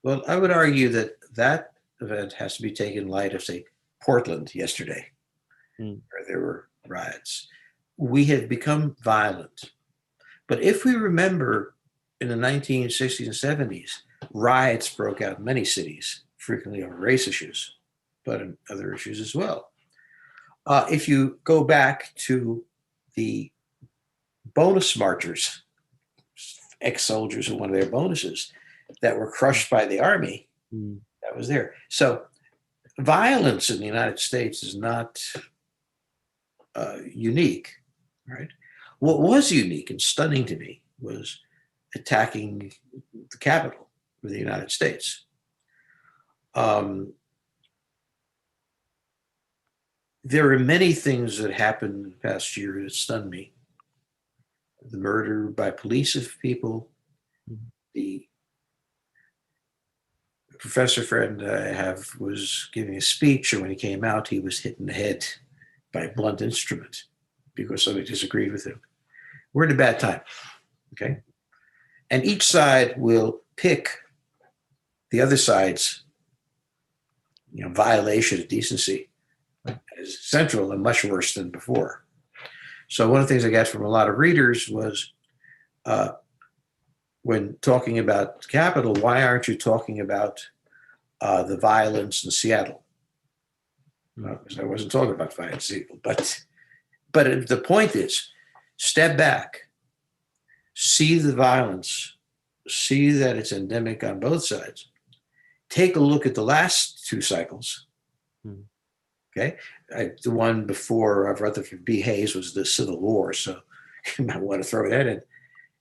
Well, I would argue that that event has to be taken in light of, say, Portland yesterday, where there were riots. We have become violent. But if we remember in the 1960s and 70s, riots broke out in many cities, frequently over race issues, but in other issues as well. If you go back to the bonus marchers, ex-soldiers who wanted their bonuses that were crushed by the army, that was there. So violence in the United States is not unique, right? What was unique and stunning to me was attacking the Capitol of the United States. There are many things that happened in the past year that stunned me. The murder by police of people, the professor friend I have was giving a speech, and when he came out, he was hit in the head by a blunt instrument because somebody disagreed with him. We're in a bad time, okay? And each side will pick the other side's, violation of decency as central and much worse than before. So one of the things I got from a lot of readers was, when talking about the Capitol, why aren't you talking about the violence in Seattle? Because I wasn't talking about violence in Seattle, but the point is, step back, see the violence, see that it's endemic on both sides. Take a look at the last two cycles. Okay, the one before Rutherford B. Hayes was the Civil War, so you might want to throw that in.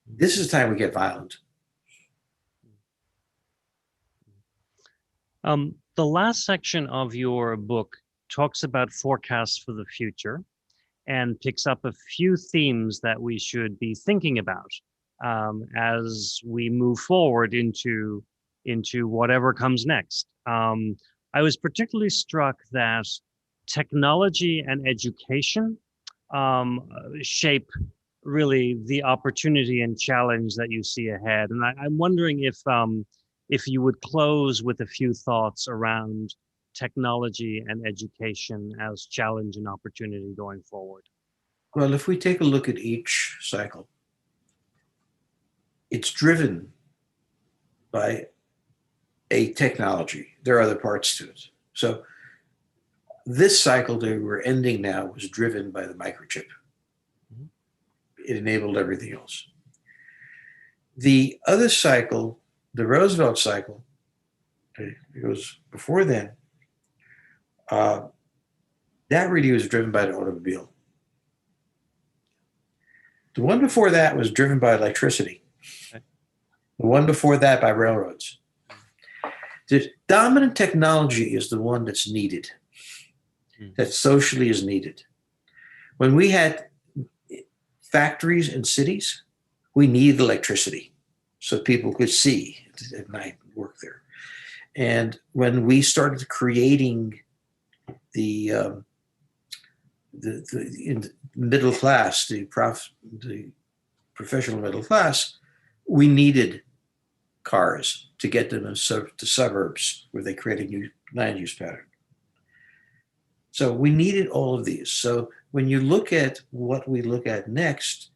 This is the time we get violent. The last section of your book talks about forecasts for the future and picks up a few themes that we should be thinking about as we move forward into whatever comes next. I was particularly struck that technology and education shape really the opportunity and challenge that you see ahead. And I'm wondering if you would close with a few thoughts around technology and education as challenge and opportunity going forward. Well, if we take a look at each cycle, it's driven by a technology. There are other parts to it. So this cycle that we're ending now was driven by the microchip. It enabled everything else. The other cycle, the Roosevelt cycle, it goes before then, that really was driven by the automobile. The one before that was driven by electricity. The one before that by railroads. The dominant technology is the one that's needed, that socially is needed. When we had factories in cities, we needed electricity so people could see at night and work there. And when we started creating the middle class, the professional middle class, we needed cars to get them to suburbs where they create a new land use pattern. So we needed all of these. So when you look at what we look at next,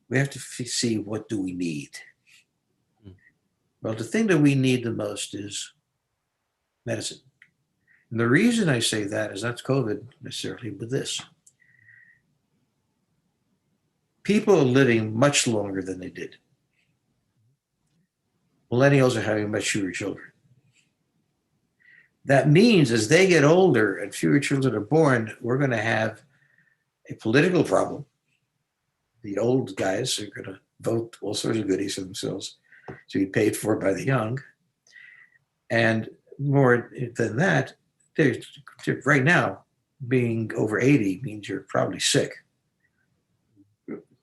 we have to see, what do we need? Well, the thing that we need the most is medicine. And the reason I say that is not COVID necessarily, but this. People are living much longer than they did. Millennials are having much fewer children. That means as they get older and fewer children are born, we're going to have a political problem. The old guys are going to vote all sorts of goodies for themselves to be paid for by the young. And more than that, right now, being over 80 means you're probably sick.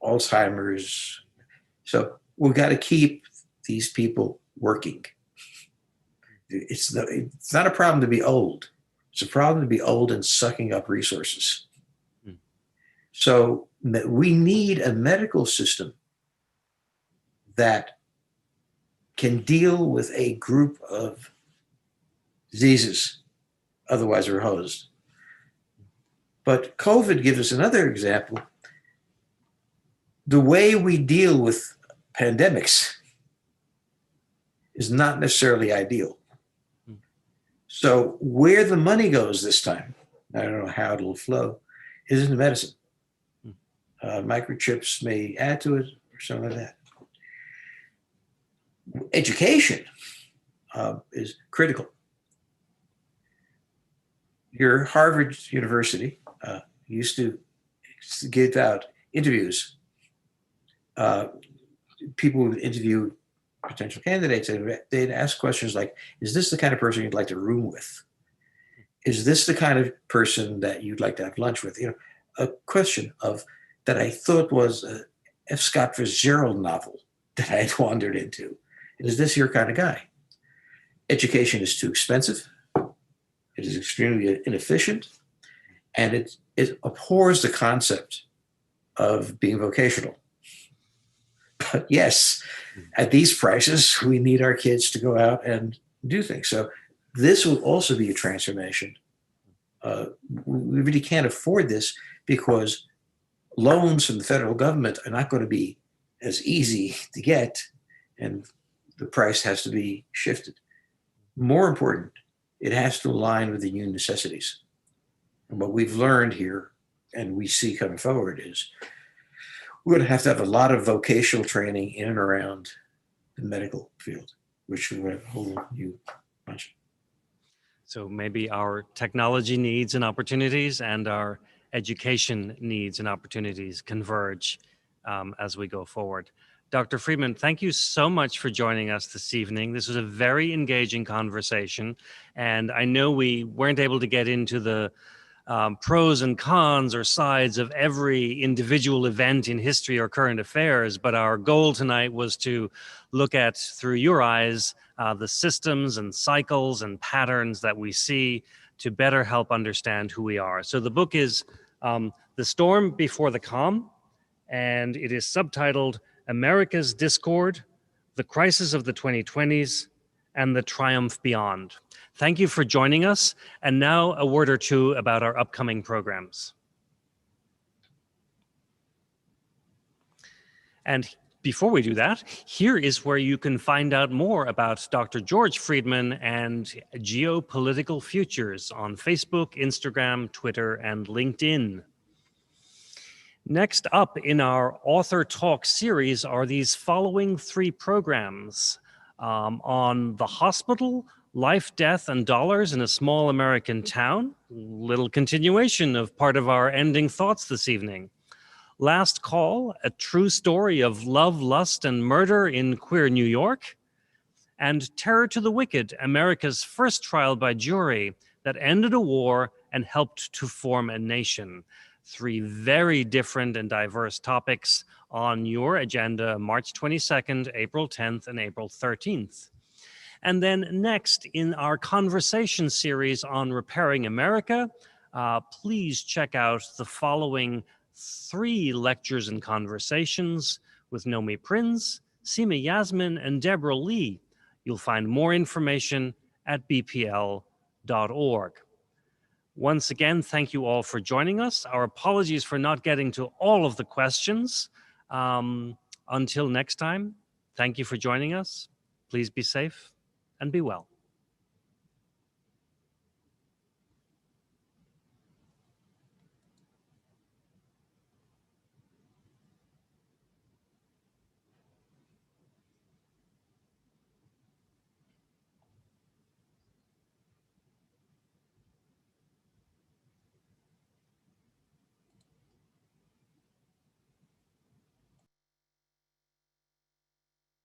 Alzheimer's. So we've got to keep these people working. It's not a problem to be old. It's a problem to be old and sucking up resources. Mm. So we need a medical system that can deal with a group of diseases, otherwise we're hosed. But COVID gives us another example. The way we deal with pandemics is not necessarily ideal. So where the money goes this time, I don't know how it'll flow, is into medicine. Microchips may add to it or something like that. Education is critical. Your Harvard University used to give out interviews. People would interview potential candidates, and they'd ask questions like, is this the kind of person you'd like to room with? Is this the kind of person that you'd like to have lunch with? You know, a question of that I thought was a F. Scott Fitzgerald novel that I had wandered into. Is this your kind of guy? Education is too expensive. It is extremely inefficient, and it abhors the concept of being vocational. But yes, at these prices, we need our kids to go out and do things. So this will also be a transformation. We really can't afford this because loans from the federal government are not going to be as easy to get, and the price has to be shifted. More important, it has to align with the new necessities. And what we've learned here and we see coming forward is we're going to have a lot of vocational training in and around the medical field, which we have a whole new bunch. So maybe our technology needs and opportunities and our education needs and opportunities converge as we go forward. Dr. Friedman, thank you so much for joining us this evening. This was a very engaging conversation, and I know we weren't able to get into the pros and cons or sides of every individual event in history or current affairs, but our goal tonight was to look at, through your eyes, the systems and cycles and patterns that we see to better help understand who we are. So the book is The Storm Before the Calm, and it is subtitled America's Discord, The Crisis of the 2020s, and the Triumph Beyond. Thank you for joining us. And now a word or two about our upcoming programs. And before we do that, here is where you can find out more about Dr. George Friedman and geopolitical futures on Facebook, Instagram, Twitter, and LinkedIn. Next up in our Author Talk series are these following 3 programs on the hospital, Life, Death, and Dollars in a Small American Town. Little continuation of part of our ending thoughts this evening. Last Call, a true story of love, lust, and murder in queer New York. And Terror to the Wicked, America's first trial by jury that ended a war and helped to form a nation. 3 very different and diverse topics on your agenda, March 22nd, April 10th, and April 13th. And then next, in our conversation series on Repairing America, please check out the following 3 lectures and conversations with Nomi Prinz, Seema Yasmin, and Deborah Lee. You'll find more information at bpl.org. Once again, thank you all for joining us. Our apologies for not getting to all of the questions. Until next time, thank you for joining us. Please be safe and be well.